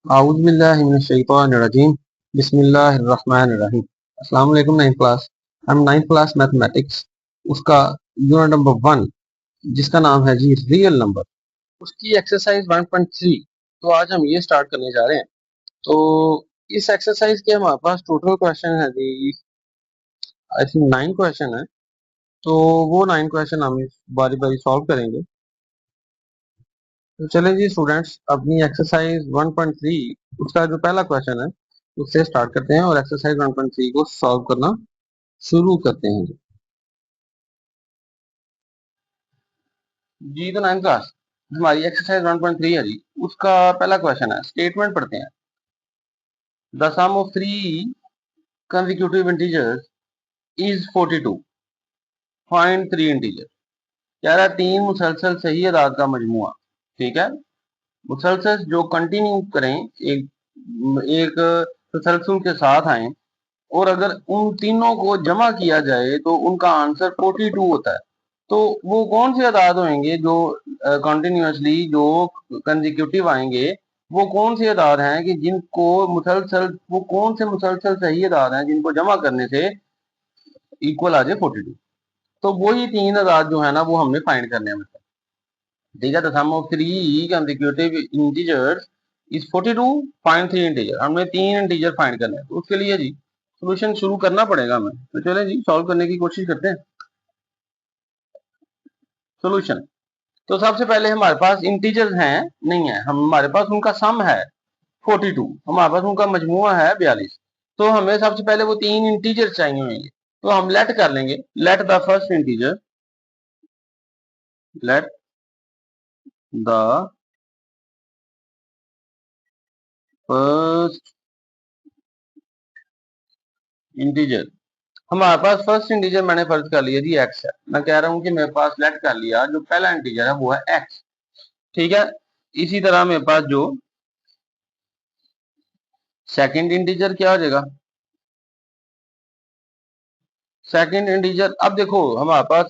Auzubillahiminesh-shaytanir-rajim. Bismillahir-rahmanir-rahim. अस्सलाम वालेकुम ninth class. हम नाइन्थ क्लास मैथमेटिक्स उसका यूनिट नंबर 1 जिसका नाम है जी रियल नंबर, उसकी एक्सरसाइज 1.3। तो आज हम ये स्टार्ट करने जा रहे हैं। तो इस एक्सरसाइज के हमारे पास टोटल क्वेश्चन है जी, आई थिंक 9 क्वेश्चन है। तो वो 9 क्वेश्चन हम बारी बारी सॉल्व करेंगे। तो चलें जी स्टूडेंट्स, अपनी एक्सरसाइज 1.3 उसका जो पहला क्वेश्चन है उससे स्टार्ट करते हैं और एक्सरसाइज 1.3 को सॉल्व करना शुरू करते हैं जी। तो 9th क्लास हमारी एक्सरसाइज 1.3 है जी, उसका पहला क्वेश्चन है, स्टेटमेंट पढ़ते हैं। The sum of 3 consecutive integers is 42, find 3 integer. कह रहा है 3 मुसलसल सही अदाद का मजमुआ। ठीक है, मुसलसल जो कंटिन्यू करें, एक एक तसलसल के साथ आए और अगर उन तीनों को जमा किया जाए तो उनका आंसर 42 होता है। तो वो कौन से अदाद होंगे जो कंटिन्यूसली जो कंसेक्यूटिव आएंगे, वो कौन से अदाद हैं कि जिनको मुसलसल, वो कौन से मुसलसल सही अदाद हैं जिनको जमा करने से इक्वल आ जाए 42। तो वही 3 अदाद जो है ना वो हमने फाइंड करने हैं। ठीक है, the sum of 3 consecutive integers is 42, find 3 integer. हमने 3 इंटीजर फाइंड करने हैं, तो उसके लिए जी सॉल्यूशन शुरू करना पड़ेगा हमें। तो चलें जी सॉल्व करने की कोशिश करते हैं। सॉल्यूशन, तो सबसे पहले हमारे पास इंटीजर्स हैं नहीं है, हमारे पास उनका सम है 42, हमारे पास उनका मजमुआ है 42। तो हमें सबसे पहले वो 3 इंटीजर चाहिए होंगे, तो हम लेट कर लेंगे। Late the first integer, late the first integer. हमारे पास फर्स्ट इंटीजर मैंने फर्ज कर लिया जी एक्स है। मैं कह रहा हूं कि मेरे पास लेट कर लिया जो पहला इंटीजर है वो है एक्स। ठीक है, इसी तरह मेरे पास जो सेकंड इंटीजर क्या हो जाएगा, सेकंड इंटीजर। अब देखो हमारे पास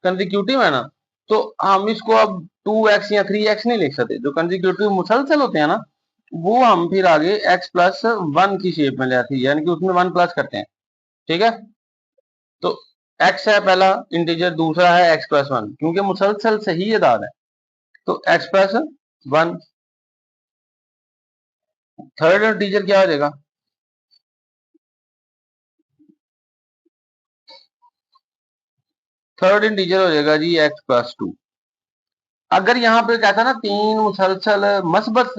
कंसेक्यूटिव है ना, तो हम इसको अब 2x या 3x नहीं लिख सकते। जो कंसेक्यूटिव मुसलसल होते हैं ना, वो हम फिर आगे x प्लस 1 की शेप में ले आते हैं, यानी कि उसमें 1 प्लस करते हैं। ठीक है, तो x है पहला इंटीजर, दूसरा है x प्लस 1, क्योंकि मुसलसल सही अदाद है तो x प्लस 1। थर्ड इंटीजर क्या हो जाएगा, थर्ड इंटीजर हो जाएगा जी x प्लस 2। अगर यहाँ पे कहता ना 3 मुसलसल मस्बत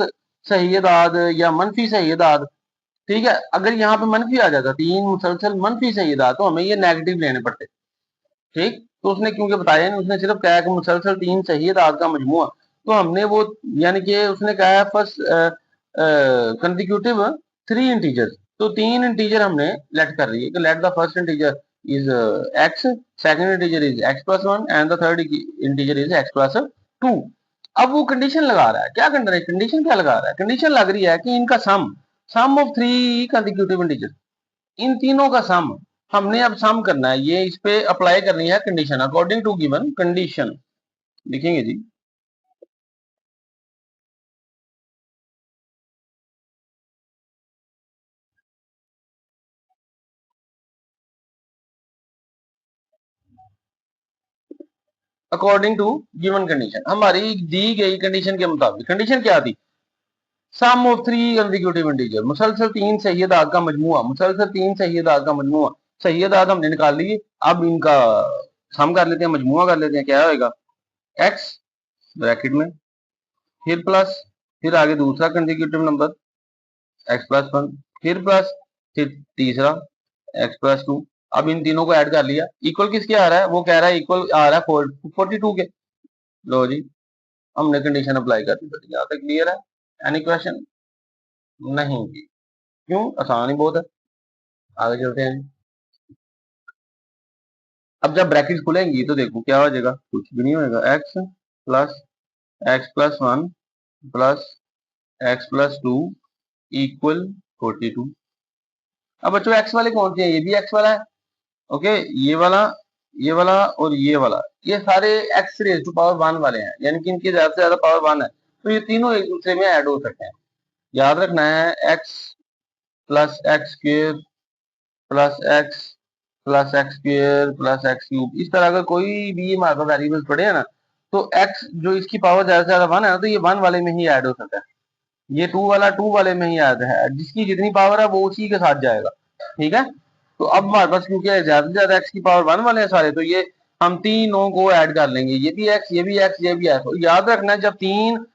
सही अदाद या मनफी सही अदाद, ठीक है, अगर यहाँ पे मनफी आ जाता 3 मुसलसल मनफी सही अदाद, तो हमें ये नेगेटिव लेने पड़ते। ठीक, तो उसने क्योंकि बताया नहीं, उसने सिर्फ कहा कि मुसलसल 3 सही अदाद का मजमुआ, तो हमने वो, यानी कि उसने कहा है फर्स्ट कंसेक्यूटिव 3 इंटीजर, तो 3 इंटीजर हमने लेट कर रही है कि late the first integer is x, second integer is x plus 1 and the third integer is x plus 2। अब वो कंडीशन लगा रहा है, क्या कंडीशन क्या लगा रहा है, कंडीशन लग रही है कि इनका सम, सम ऑफ 3 कंसेक्यूटिव इंटीजर, इन तीनों का सम हमने अब सम करना है। ये इस पे अप्लाई करनी है condition, according to given condition लिखेंगे जी। अकॉर्डिंग टू गिवन कंडीशन, हमारी दी गई कंडीशन के मुताबिक, कंडीशन क्या थी, सम ऑफ 3 कंसेक्यूटिव इंटीजर, मुसलसल 3 सही अदाद का मजमुआ, मुसलसल 3 सही अदाद का मजमुआ, सही अदाद हमने निकाल ली। अब इनका सम कर लेते हैं, मजमुआ कर लेते हैं। क्या होगा, x ब्रैकेट में, फिर प्लस, फिर आगे दूसरा कंसेक्यूटिव नंबर x प्लस 1, फिर प्लस, फिर तीसरा x प्लस 2। अब इन तीनों को ऐड कर लिया, इक्वल किसके आ रहा है, वो कह रहा है इक्वल आ रहा है 42 के। लो जी, हमने कंडीशन अप्लाई कर दी। यहाँ तक क्लियर है, एनी क्वेश्चन नहीं की, क्यों, आसान ही बहुत है। आगे चलते हैं। अब जब ब्रैकेट खुलेंगी तो देखो क्या हो जाएगा, कुछ भी नहीं होगा, x plus 1 plus x plus 2 equal 42। अब बच्चों एक्स वाले कौन से हैं, ये भी एक्स वाला है। ओके, ये वाला, ये वाला और ये वाला, ये सारे एक्स रेज टू पावर 1 वाले हैं, यानी कि इनकी ज्यादा से ज्यादा पावर 1 है, तो ये तीनों एक दूसरे में ऐड हो सकते हैं। याद रखना है x plus x square plus x plus x square plus x cube, इस तरह का कोई भी हमारे पास वेरिएबल्स पड़े हैं ना, तो x जो इसकी पावर ज्यादा से ज्यादा 1 है ना, तो ये 1 वाले में ही ऐड हो सकता है, ये 2 वाला 2 वाले में ही ऐड है, जिसकी जितनी पावर है वो उसी के साथ जाएगा। ठीक है, तो अब हमारे पास क्योंकि ज्यादा से ज्यादा x की पावर 1 वाले हैं सारे, तो ये हम तीनों को ऐड कर लेंगे, ये भी x, ये भी x, ये भी x। और याद रखना है, जब तीन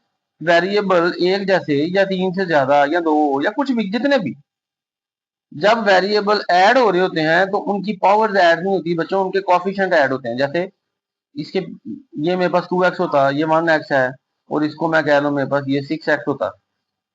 वेरिएबल एक जैसे या तीन से ज्यादा या दो या कुछ भी जितने भी जब वेरिएबल ऐड हो रहे होते हैं तो उनकी पावर्स ऐड नहीं होती बच्चों, उनके कोफिशिएंट ऐड होते हैं। जैसे इसके, ये मेरे पास 2x होता, ये 1x है, और इसको मैं कह रहा हूँ मेरे पास ये 6x होता,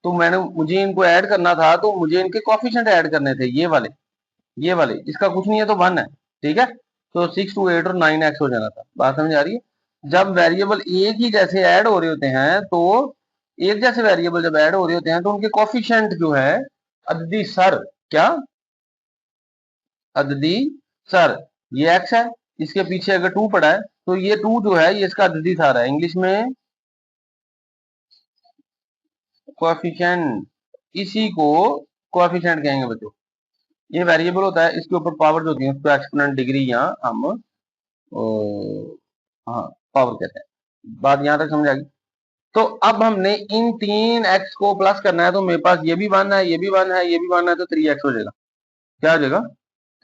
तो मुझे इनको ऐड करना था, तो मुझे इनके कोफिशिएंट ऐड करने थे, ये वाले इसका कुछ नहीं है तो 1 है। ठीक है, तो 6 to 8 और 9x हो जाना था। बात समझ आ रही है? जब वेरिएबल एक ही जैसे ऐड हो रहे होते हैं, तो एक जैसे वेरिएबल जब ऐड हो रहे होते हैं तो उनके कोफिशिएंट जो है अददी सर, क्या अददी सर, ये x है, इसके पीछे अगर 2 पड़ा है तो ये 2 जो है ये इसका अददी सर है। इंग्लिश में कोएफिशिएंट, इसी को कोएफिशिएंट कहेंगे बच्चों। ये वेरिएबल होता है, इसके ऊपर पावर जो होती है उसको एक्सपोनेंट डिग्री या हम हाँ पावर कहते हैं। बात यहां तक समझ आ गई? तो अब हमने इन तीन x को प्लस करना है, तो मेरे पास ये भी 1 है, ये भी 1 है, ये भी 1 है, तो 3x हो जाएगा। क्या हो जाएगा?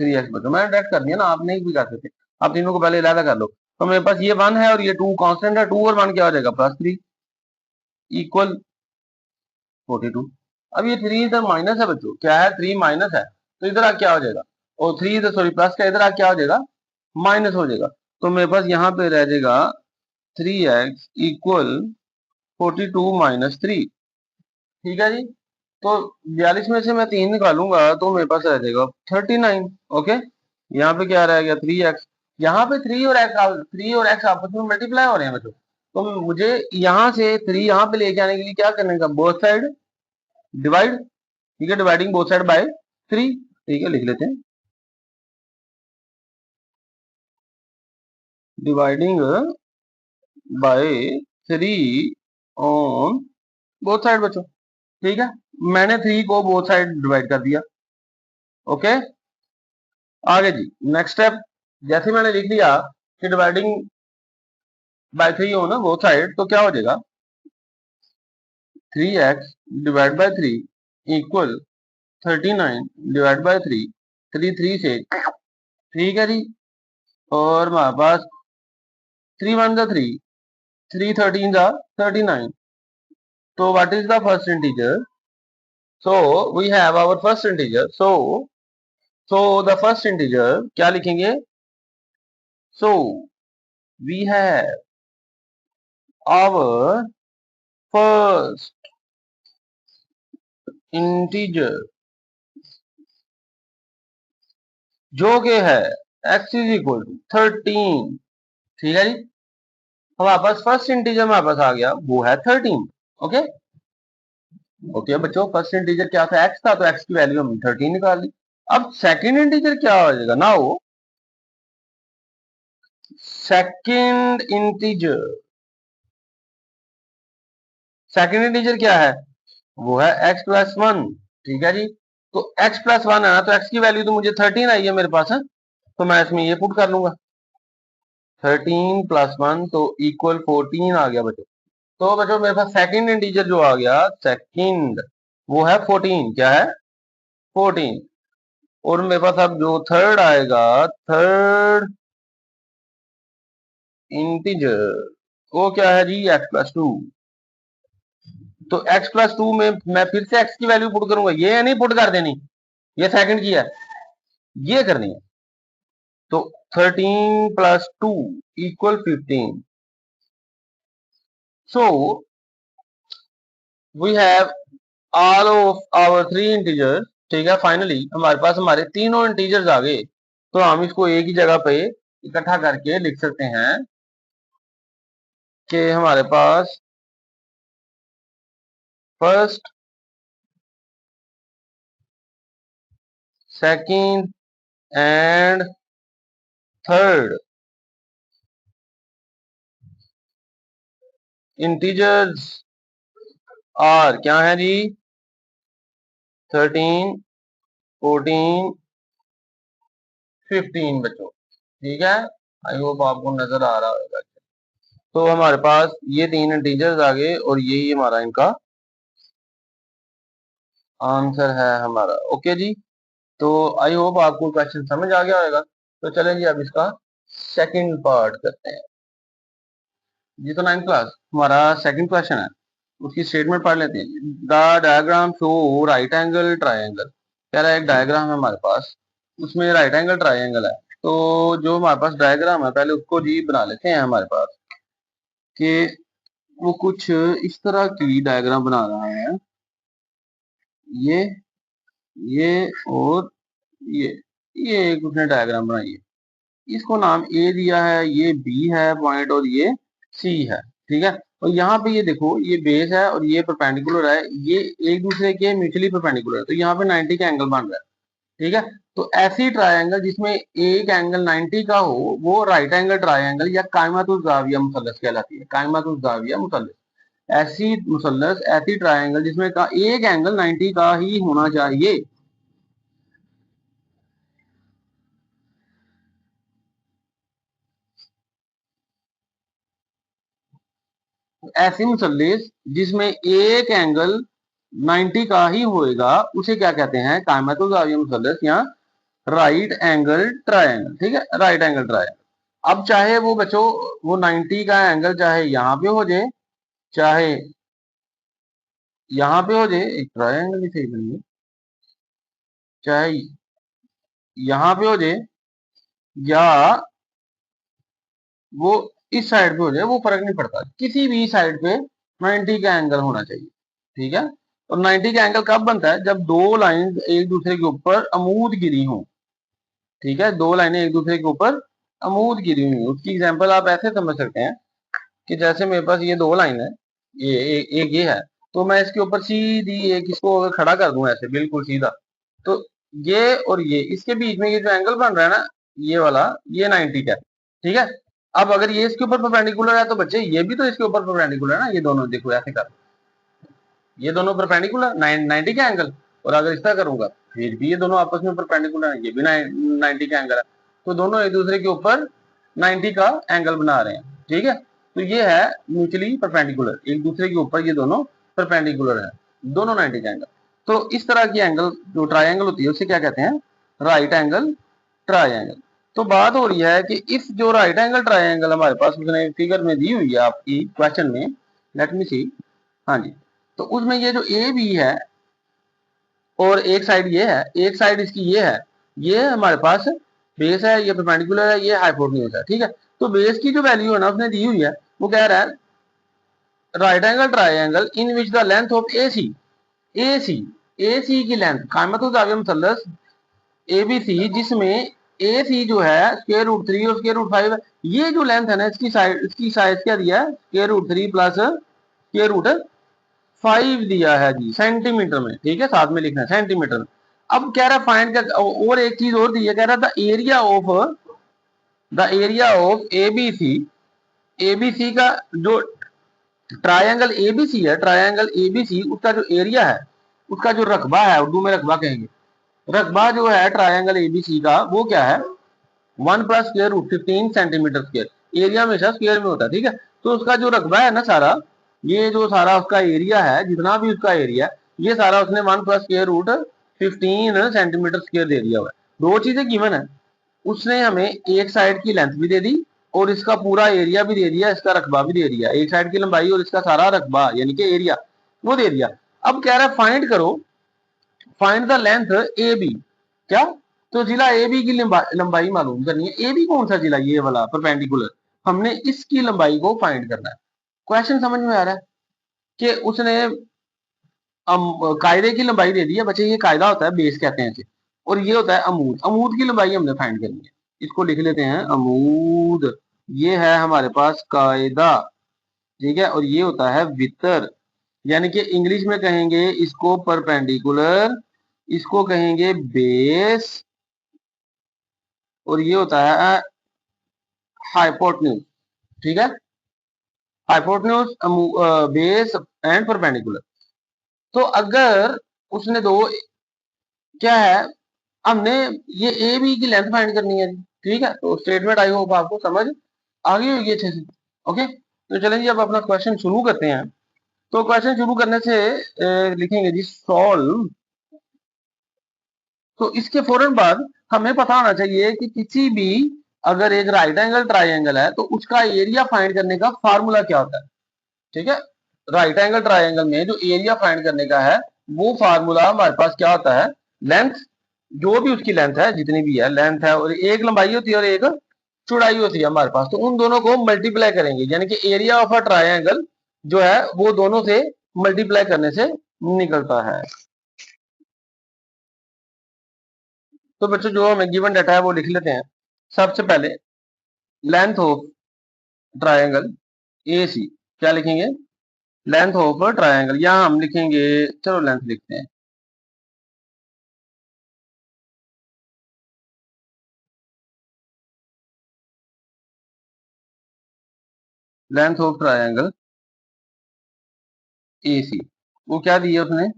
3x बच्चों, मैंने डायरेक्ट कर दिया ना, आप नहीं भी कर सकते, आप तीनों को पहले इलादा कर लो। तो मेरे पास ये 1 है और ये 2 कांस्टेंट है, 2 और 1 क्या हो जाएगा? +3 इक्वल 42। अब ये 3 इधर माइनस है बच्चों, क्या है? 3 माइनस है, तो इधर आ क्या हो जाएगा? और 3 इधर, सॉरी प्लस का, इधर आ क्या हो जाएगा? माइनस हो जाएगा। तो मेरे पास यहाँ पे रह जाएगा 3x इक्वल 42 माइनस 3। ठीक है जी, तो 42 में से मैं 3 निकालूंगा तो मेरे पास रह जाएगा 39। ओके, यहाँ पे क्या रह गया? 3x, यहाँ पे 3 और x आपस में मल्टीप्लाई हो रहे हैं बच्चों, तो मुझे यहाँ से 3 यहाँ पे लेके आने के लिए क्या करने का? Both side divide. ठीक है, डिवाइडिंग बोथ साइड बाय 3। ठीक है, लिख लेते हैं, dividing by 3 on both side बच्चों। ठीक है, मैंने 3 को बोथ साइड डिवाइड कर दिया। ओके, आगे जी नेक्स्ट स्टेप, जैसे मैंने लिख लिया कि डिवाइडिंग बाय 3 हो ना बोथ साइड, तो क्या हो जाएगा? 3x divide by 3 equal 39 divide by 3, 3 3 से। ठीक है जी, और हमारे पास 3 1 जा 3, 3 13 जा 39। तो what is the first integer? So we have our first integer, so the first integer क्या लिखेंगे? So we have our first integer जो कि है x इज इक्वल टू 13। ठीक है जी, हमारे पास फर्स्ट इंटीजर हमारे पास आ गया, वो है 13। ओके, ओके बच्चों, फर्स्ट इंटीजर क्या था? x था, तो x की वैल्यू हमने 13 निकाल ली। अब सेकंड इंटीजर क्या हो जाएगा ना? वो सेकंड इंटीजर, सेकंड इंटीजर क्या है? वो है x प्लस 1। ठीक है जी, तो x प्लस 1 है ना, तो x की वैल्यू तो मुझे 13 आई है मेरे पास है, तो मैं इसमें ये पुट कर लूंगा, 13 प्लस 1 तो इक्वल 14 आ गया बच्चों। तो बच्चों मेरे पास सेकंड इंटीजर जो आ गया, सेकंड, वो है 14। क्या है? 14। और मेरे पास अब जो थर्ड आएगा, थर्ड इंटीजर, वो क्या है जी? x plus 2। तो x प्लस 2 में मैं फिर से x की वैल्यू पुट करूंगा, ये नहीं पुट कर देनी, ये सेकंड की है, ये करनी है। तो 13 plus 2 equal 15। So we have all of our three integers. ठीक है, फाइनली हमारे पास हमारे तीनों इंटीजर्स आ गए, तो हम इसको एक ही जगह पे इकट्ठा करके लिख सकते हैं कि हमारे पास first, second and third integers are क्या है जी? 13, 14, 15 बच्चों, ठीक है। आई होप आपको नजर आ रहा होगा। तो हमारे पास ये तीन इंटीजर्स आ गए और यही हमारा इनका आंसर है हमारा। ओके जी, तो आई होप आपको क्वेश्चन समझ आ गया होगा। तो चलें जी, अब इसका सेकंड पार्ट करते हैं जी। तो 9th क्लास हमारा सेकंड क्वेश्चन है, उसकी स्टेटमेंट पढ़ लेते हैं। The diagram show right angle triangle. कह रहा है एक डायग्राम है हमारे पास, उसमें राइट एंगल ट्राइंगल है। तो जो हमारे पास डायग्राम है पहले उसको जी बना लेते हैं हमारे पास, कि वो कुछ इस तरह की डायग्राम बना रहा है। ये ये और ये ये एक उसने डायग्राम बनाई है। इसको नाम ए दिया है, ये बी है पॉइंट और ये सी है, ठीक है। और यहाँ पे ये देखो, ये बेस है और ये परपेंडिकुलर है, ये एक दूसरे के म्यूचुअली परपेंडिकुलर है। तो यहाँ पे 90 का एंगल बन रहा है, ठीक है। तो ऐसी ट्रायंगल जिसमें एक एंगल 90 का हो वो राइट एंगल ट्रायंगल या कायमातुल जाविया मुसल्लस कहलाती है। कायमातुल जाविया मुसल्लस, ऐसी मुसल्लस, ऐसी ट्रायंगल जिसमें का एक एंगल 90 का ही होना चाहिए। ऐसी मुसल्लिस जिसमें एक एंगल 90 का ही होएगा उसे क्या कहते हैं? कायमतुल जाविया मुसल्लिस या राइट एंगल ट्रायंगल, ठीक है, राइट एंगल ट्रायंगल। अब चाहे वो बच्चों वो 90 का एंगल चाहे यहाँ पे हो जाए, चाहे यहाँ पे हो जाए, एक ट्रायंगल ही सही बनिए, चाहे यहाँ पे हो जाए या वो इस साइड पे हो जाए, वो फर्क नहीं पड़ता, किसी भी साइड पे 90 का एंगल होना चाहिए, ठीक है। और 90 का एंगल कब बनता है? जब दो लाइन एक दूसरे के ऊपर अमूद गिरी हो, ठीक है, दो लाइनें एक दूसरे के ऊपर अमूद गिरी हुई। उसकी एग्जांपल आप ऐसे समझ सकते हैं कि जैसे मेरे पास ये दो लाइन है, ये एक ये है, तो मैं इसके ऊपर सीधी एक इसको अगर खड़ा कर दूं ऐसे बिल्कुल सीधा, तो ये और ये इसके बीच में ये जो एंगल बन रहा है ना, ये वाला, ये 90 का है, ठीक है। अब अगर ये इसके ऊपर परपेंडिकुलर है तो बच्चे ये भी तो इसके ऊपर परपेंडिकुलर है ना, ये दोनों देखो ऐसे कर, ये दोनों परपेंडिकुलर 90 का एंगल। और अगर इस तरह करूंगा फिर भी ये दोनों आपस में परपेंडिकुलर है, ये भी 90 का एंगल है। तो दोनों एक दूसरे के ऊपर 90 का एंगल बना रहे हैं, ठीक है। तो ये है म्यूचुअली परपेंडिकुलर, एक दूसरे के ऊपर ये दोनों परपेंडिकुलर है, दोनों 90 का एंगल। तो इस तरह की एंगल जो ट्राइंगल होती है उसे क्या कहते हैं? Right angle triangle. तो बात हो रही है कि इस जो राइट एंगल ट्राइंगल हमारे पास उसने फिगर में दी हुई है आपकी क्वेश्चन में, लेट मी सी, हाँ जी। तो उसमें ये जो ए बी है और एक साइड ये है, एक साइड इसकी ये है, ये हमारे पास बेस है, ये परपेंडिकुलर है, ये हाइपोटेन्यूज है, ठीक है। तो बेस की जो वैल्यू है ना उसने दी हुई है, वो कह रहा है right angle triangle in which the length of A C, A C, A C की लेंथ, कायमतुल जाविया मुसल्लस ए बी सी, जिसमें ए सी जो है स्क्वायर रूट 3 और स्क्वायर रूट 5 है, ये जो लेंथ है ना इसकी साइज क्या दिया है? Square root 3 plus square root 5 दिया है जी, सेंटीमीटर में, ठीक है, साथ में लिखना है सेंटीमीटर में। अब कह रहा है फाइंड का, और एक चीज और दी है, कह रहा था एरिया ऑफ एबीसी, एबीसी का जो ट्रायंगल एबीसी है, ट्रायंगल एबीसी उसका जो एरिया है, उसका जो रकबा है, उर्दू में रकबा कहेंगे, रकबा जो है ट्रायंगल एबीसी का वो क्या है? 1 plus square root 15 centimetre square. Area हमेशा स्क्वायर में होता है, ठीक है। तो उसका जो रकबा है ना सारा, ये जो सारा उसका एरिया है, जितना भी उसका एरिया, ये सारा उसने 1 plus square root 15 centimetre square दे दिया हुआ है। दो चीजें गिवन है, उसने हमें एक साइड की लेंथ भी दे दी और इसका पूरा एरिया भी दे दिया, इसका रकबा भी दे दिया, एक साइड की लंबाई और इसका सारा रकबा यानी कि एरिया वो दे दिया। अब कह रहा है फाइंड करो, find the length A B, क्या? तो जिला ए बी की लंबाई मालूम करनी है। ए बी कौन सा जिला? ये वाला परपेंडिकुलर, हमने इसकी लंबाई को फाइंड करना है। क्वेश्चन समझ में आ रहा है कि उसने कायदे की लंबाई दे दी है बच्चे, ये कायदा होता है, बेस कहते हैं इसे, और ये होता है अमूद, अमूद की लंबाई हमने फाइंड करनी है। इसको लिख लेते हैं अमूद, ये है हमारे पास कायदा, ठीक है। और ये होता है वितर, यानी कि इंग्लिश में कहेंगे इसको परपेंडिकुलर, इसको कहेंगे बेस, और ये होता है हाइपोटेन्यूज, ठीक है, हाइपोटेन्यूज, बेस एंड परपेंडिकुलर। तो अगर उसने दो क्या है, हमने ये ए बी की लेंथ फाइंड करनी है जी। ठीक है, तो स्टेटमेंट आई होप आपको समझ आ गई होगी अच्छे से। ओके, तो चलें जी अब अपना क्वेश्चन शुरू करते हैं। तो क्वेश्चन शुरू करने से लिखेंगे जी सॉल्व। तो इसके फौरन बाद हमें पता होना चाहिए कि किसी भी अगर एक राइट एंगल ट्राइंगल है तो उसका एरिया फाइंड करने का फार्मूला क्या होता है। ठीक है, राइट एंगल ट्राइंगल में जो एरिया फाइंड करने का है वो फार्मूला हमारे पास क्या होता है, लेंथ, जो भी उसकी लेंथ है जितनी भी है लेंथ है, और एक लंबाई होती है और एक चौड़ाई होती है हमारे पास, तो उन दोनों को मल्टीप्लाई करेंगे, यानी कि एरिया ऑफ अ ट्राइंगल जो है वो दोनों से मल्टीप्लाई करने से निकलता है। तो बच्चों जो हमें गिवन डाटा है वो लिख लेते हैं। सबसे पहले लेंथ ऑफ ट्राइंगल ए सी, क्या लिखेंगे, लेंथ ऑफ ट्राइंगल, यहां हम लिखेंगे, चलो लेंथ लिखते हैं, लेंथ ऑफ ट्राइंगल ए सी, वो क्या दिया उसने,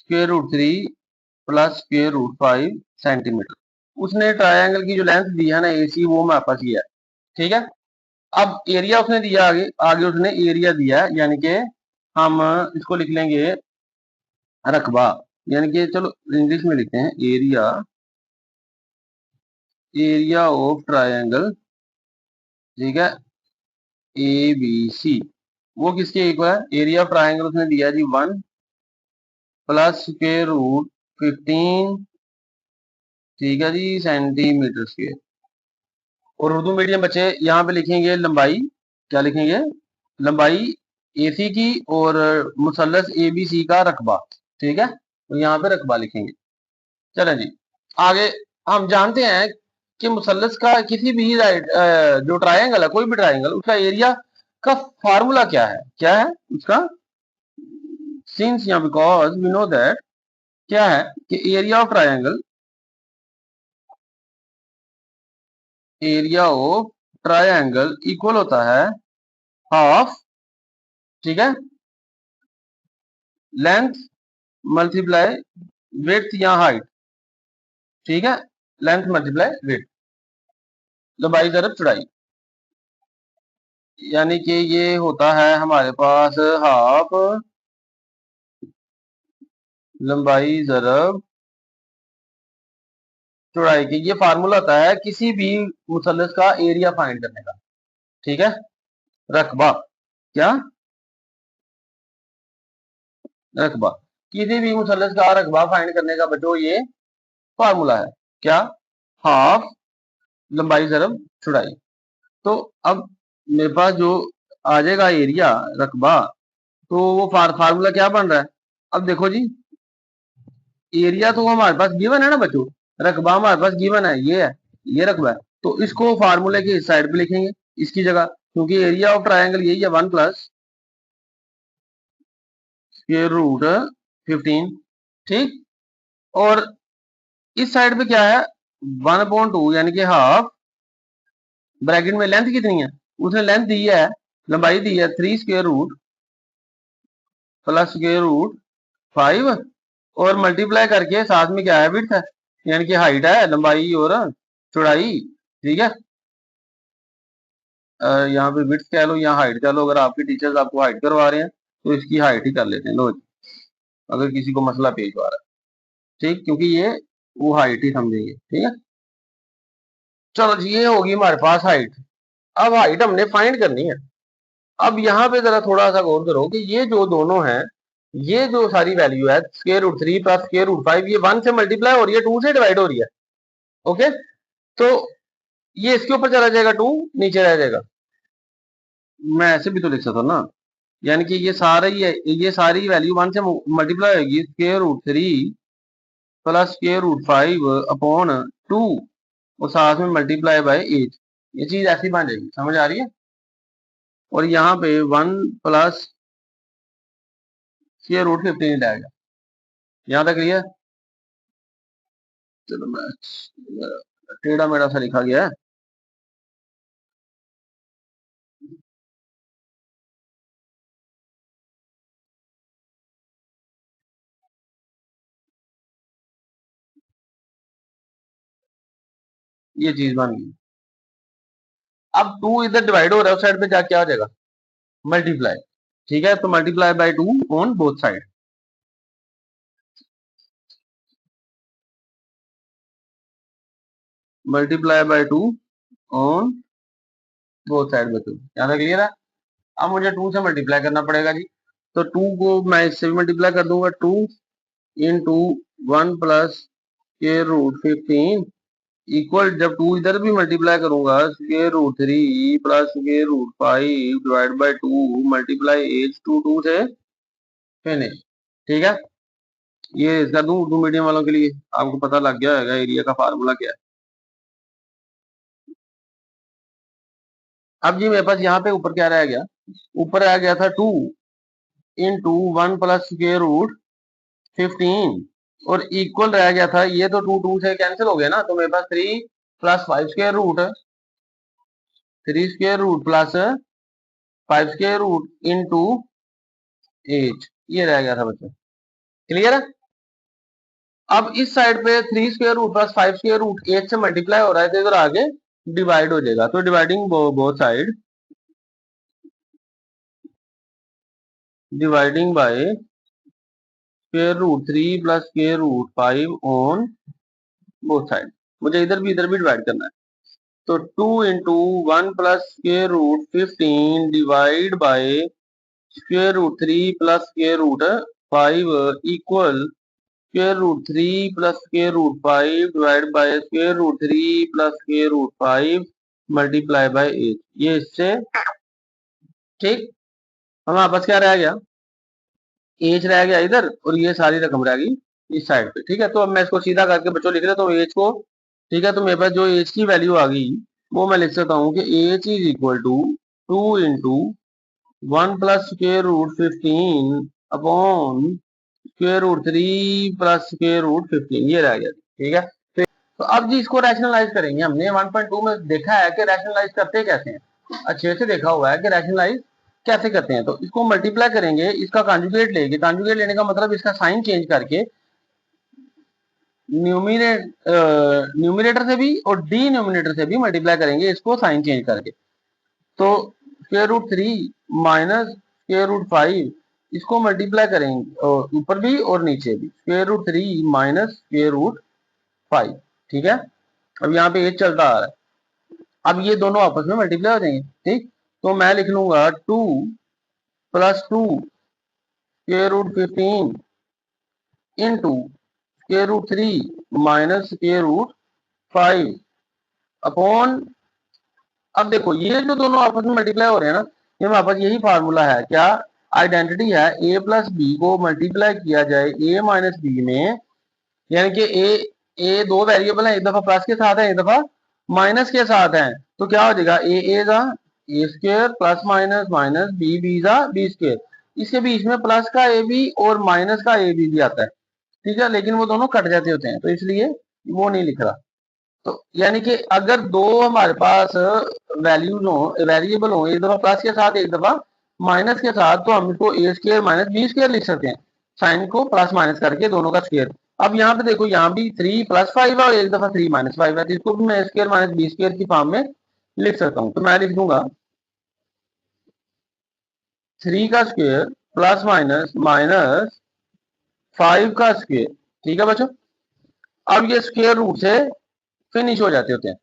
√3 प्लस √5 सेंटीमीटर। उसने ट्राइंगल की जो लेंथ दी है ना ए सी, वो हमारे पास ये है। ठीक है, अब एरिया उसने दिया, आगे आगे उसने एरिया दिया है, यानी कि हम इसको लिख लेंगे रकबा, यानी कि चलो इंग्लिश में लिखते हैं एरिया, एरिया ऑफ ट्राइंगल। ठीक है, ए बी सी, वो किसके इक्वल है, एरिया ऑफ ट्राइंगल उसने दिया है जी 1 प्लस √15, ठीक है जी, सेंटीमीटर स्क्वायर। और उर्दू मीडियम बच्चे यहाँ पे लिखेंगे लंबाई, क्या लिखेंगे, लंबाई एसी की और मुसल्लस एबीसी का रकबा। ठीक है, तो यहाँ पे रकबा लिखेंगे। चलें जी आगे, हम जानते हैं कि मुसल्लस का किसी भी राइट जो ट्रायंगल है, कोई भी ट्रायंगल, उसका एरिया का फार्मूला क्या है उसका, सिंस या बिकॉज वी नो दैट, क्या है कि area of triangle, area of triangle equal होता है हाफ, ठीक है, लेंथ मल्टीप्लाई विड्थ या हाइट। ठीक है, लेंथ मल्टीप्लाई विड्थ, लंबाई तरफ चौड़ाई, यानी कि ये होता है हमारे पास हाफ लंबाई जरब चौड़ाई की, ये फार्मूला होता है किसी भी मुसल्लस का एरिया फाइंड करने का। ठीक है, रकबा, क्या, रकबा, किसी भी मुसल्लस का रकबा फाइंड करने का बच्चों ये फार्मूला है, क्या, हाफ लंबाई जरब चौड़ाई। तो अब मेरे पास जो आ जाएगा एरिया रकबा, तो वो फार्मूला क्या बन रहा है, अब देखो जी, एरिया तो हमारे पास गिवन है ना बच्चों, रकबा हमारे पास गिवन है, ये रकबा है, तो इसको फार्मूले के इस साइड पे लिखेंगे इसकी जगह, क्योंकि एरिया ऑफ ट्राइंगल यही है 1 प्लस √15। ठीक, और इस साइड पे क्या है, 1/2, यानी कि हाफ, ब्रैकेट में लेंथ कितनी है, उसने लेंथ दी है, लंबाई दी है 3 स्क्वायर रूट प्लस √5, और मल्टीप्लाई करके साथ में क्या है, विड्थ है, यानी कि हाइट है, लंबाई और चौड़ाई। ठीक है, यहाँ पे विड्थ कह लो या हाइट कह लो, अगर आपके टीचर्स आपको हाइट करवा रहे हैं तो इसकी हाइट ही कर लेते हैं, लो जी, अगर किसी को मसला पेश आ रहा है, ठीक, क्योंकि ये वो हाइट ही समझेंगे। ठीक है, चलो जी ये होगी हमारे पास हाइट। अब हाइट हमने फाइंड करनी है। अब यहाँ पे जरा थोड़ा सा गौर करो कि ये जो दोनों हैं, ये जो सारी वैल्यू है √3 प्लस √5, ये 1 से मल्टीप्लाई हो रही है, 2 से डिवाइड हो रही है। ओके, तो ये इसके ऊपर चला जाएगा, 2 नीचे रह जाएगा, मैं ऐसे भी तो लिख सकता हूँ ना, यानी कि ये सारा ही है, ये सारी वैल्यू 1 से मल्टीप्लाई होगी, √3 प्लस √5 अपॉन 2, और साथ में मल्टीप्लाई बाय 8, ये चीज ऐसी बन जाएगी, समझ आ रही है। और यहाँ पे 1 प्लस √15 आएगा, यहाँ तक क्लियर। चलो मैं टेढ़ा मेढ़ा सा लिखा गया है। ये चीज बन गई। अब 2 इधर डिवाइड हो रहा है, उस साइड पे जाके क्या हो जाएगा, मल्टीप्लाई। ठीक है, तो multiply by 2 on both side. Multiply by 2 on both side बच्चों, यहाँ तक क्लियर है। अब मुझे 2 से मल्टीप्लाई करना पड़ेगा जी। तो 2 को मैं इससे भी मल्टीप्लाई कर दूंगा, 2 into 1 plus square root 15 equal, जब 2 इधर भी मल्टीप्लाई करूंगा, square root 3 plus square root 5 divide by 2 multiply as to 2 से फिनिश। ठीक है, ये कर दूं उर्दू मीडियम वालों के लिए, आपको पता लग गया होगा एरिया का फार्मूला क्या है। अब जी मेरे पास यहाँ पे ऊपर क्या रह गया, ऊपर आ गया था 2 इंटू 1 प्लस स्क्वायर रूट 15 और इक्वल रह गया था, ये तो 2 2 से कैंसिल हो गया ना, तो मेरे पास 3 plus 5 square root, 3 square root plus 5 square root into 8, ये रह गया था बच्चों। क्लियर है। अब इस साइड पे 3 square root plus 5 square root 8 से मल्टीप्लाई हो रहा है, तो इधर आगे डिवाइड हो जाएगा, तो dividing both side, dividing by square root 3 plus square root 5 on both side. मुझे इधर भी डिवाइड करना है, तो 2 into 1 plus square root 15 divide by square root 3 plus square root 5 equal square root 3 plus square root 5 divide by square root 3 plus square root 5 multiply by 8, ये इससे ठीक। हमारे पास क्या रह गया, एज रह गया इधर और ये सारी रकम रह गई इस साइड पे। ठीक है, तो अब मैं इसको सीधा करके बच्चों लिख लेता हूँ एज को। ठीक है, तो मेरे पास जो एज की वैल्यू आ गई वो मैं लिख सकता हूँ कि H is equal to 2 into 1 plus square root 15 upon square root 3 plus square root 15, ये रह गया। ठीक है, तो अब जी इसको रैशनलाइज करेंगे। हमने 1.2 में देखा है कि रैशनलाइज करते कैसे हैं, अच्छे से देखा हुआ है कि रैशनलाइज कैसे करते हैं। तो इसको मल्टीप्लाई करेंगे, इसका कॉन्जुगेट लेंगे, कॉन्जुगेट लेने का मतलब इसका साइन चेंज करके न्यूमिनेटर से भी और डिनोमिनेटर से भी मल्टीप्लाई करेंगे, इसको साइन चेंज करके। तो square root 3 minus square root 5, इसको मल्टीप्लाई करेंगे ऊपर भी और नीचे भी, square root 3 minus square root 5। ठीक है, अब यहाँ पे एज चलता आ रहा है, अब ये दोनों आपस में मल्टीप्लाई हो जाएंगे। ठीक, तो मैं लिख लूंगा 2 plus 2 square root 15 into square root 3 minus square root 5 upon, अब देखो ये जो दोनों आपस में मल्टीप्लाई हो रहे हैं ना, ये हमारे पास यही फार्मूला है, क्या आइडेंटिटी है, ए प्लस बी को मल्टीप्लाई किया जाए ए माइनस बी में, यानी कि ए दो वेरिएबल है, एक दफा प्लस के साथ है, एक दफा माइनस के साथ है, तो क्या हो जाएगा ए जा A square plus minus minus B B जा बी स्क्वायर, इसके बीच में प्लस का ए बी और माइनस का ए बी भी आता है। ठीक है, लेकिन वो दोनों कट जाते होते हैं, तो इसलिए वो नहीं लिख रहा। तो यानी कि अगर दो हमारे पास वैल्यूज हो, वेरिएबल हो, एक दफा प्लस के साथ एक दफा माइनस के साथ, तो हम इसको ए स्क्वायर माइनस बी स्क्वायर लिख सकते हैं, साइन को प्लस माइनस करके दोनों का स्क्वायर। अब यहाँ पे देखो, यहाँ भी 3 प्लस 5 है और एक दफा 3 माइनस 5 है, तो इसको भी मैं स्क्वायर माइनस बी स्क्वायर की फॉर्म में लिख सकता हूँ। तो मैं लिख दूंगा 3 का स्क्वायर प्लस माइनस माइनस 5 का स्क्वायर। ठीक है बच्चों, अब ये स्क्वायर रूट से फिनिश हो जाते होते हैं।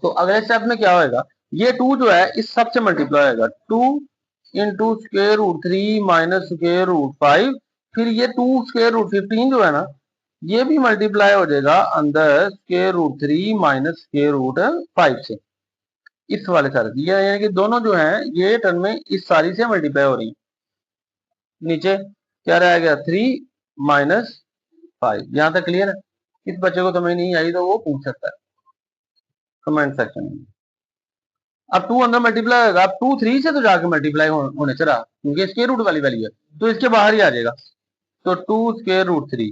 तो अगले स्टेप में क्या होएगा, ये 2 जो है इस सब से मल्टीप्लाई होगा, 2 into square root 3 minus square root 5, फिर ये 2 स्क्वायर रूट 15 जो है ना, ये भी मल्टीप्लाई हो जाएगा अंदर square root 3 minus square root 5 से, इस वाले सारे ये, यानी कि दोनों जो है ये टर्म में इस सारी से मल्टीप्लाई हो रही है। नीचे क्या रह गया, 3 माइनस 5, यहां तक क्लियर है। इस बच्चे को समझ नहीं आई तो वो पूछ सकता है कमेंट सेक्शन में। अब 2 अंदर मल्टीप्लाई होगा, अब 2 3 से तो जाके मल्टीप्लाई होने से रहा, क्योंकि स्क्वायर रूट वाली वैल्यू है, तो इसके बाहर ही आ जाएगा। तो 2 square root 3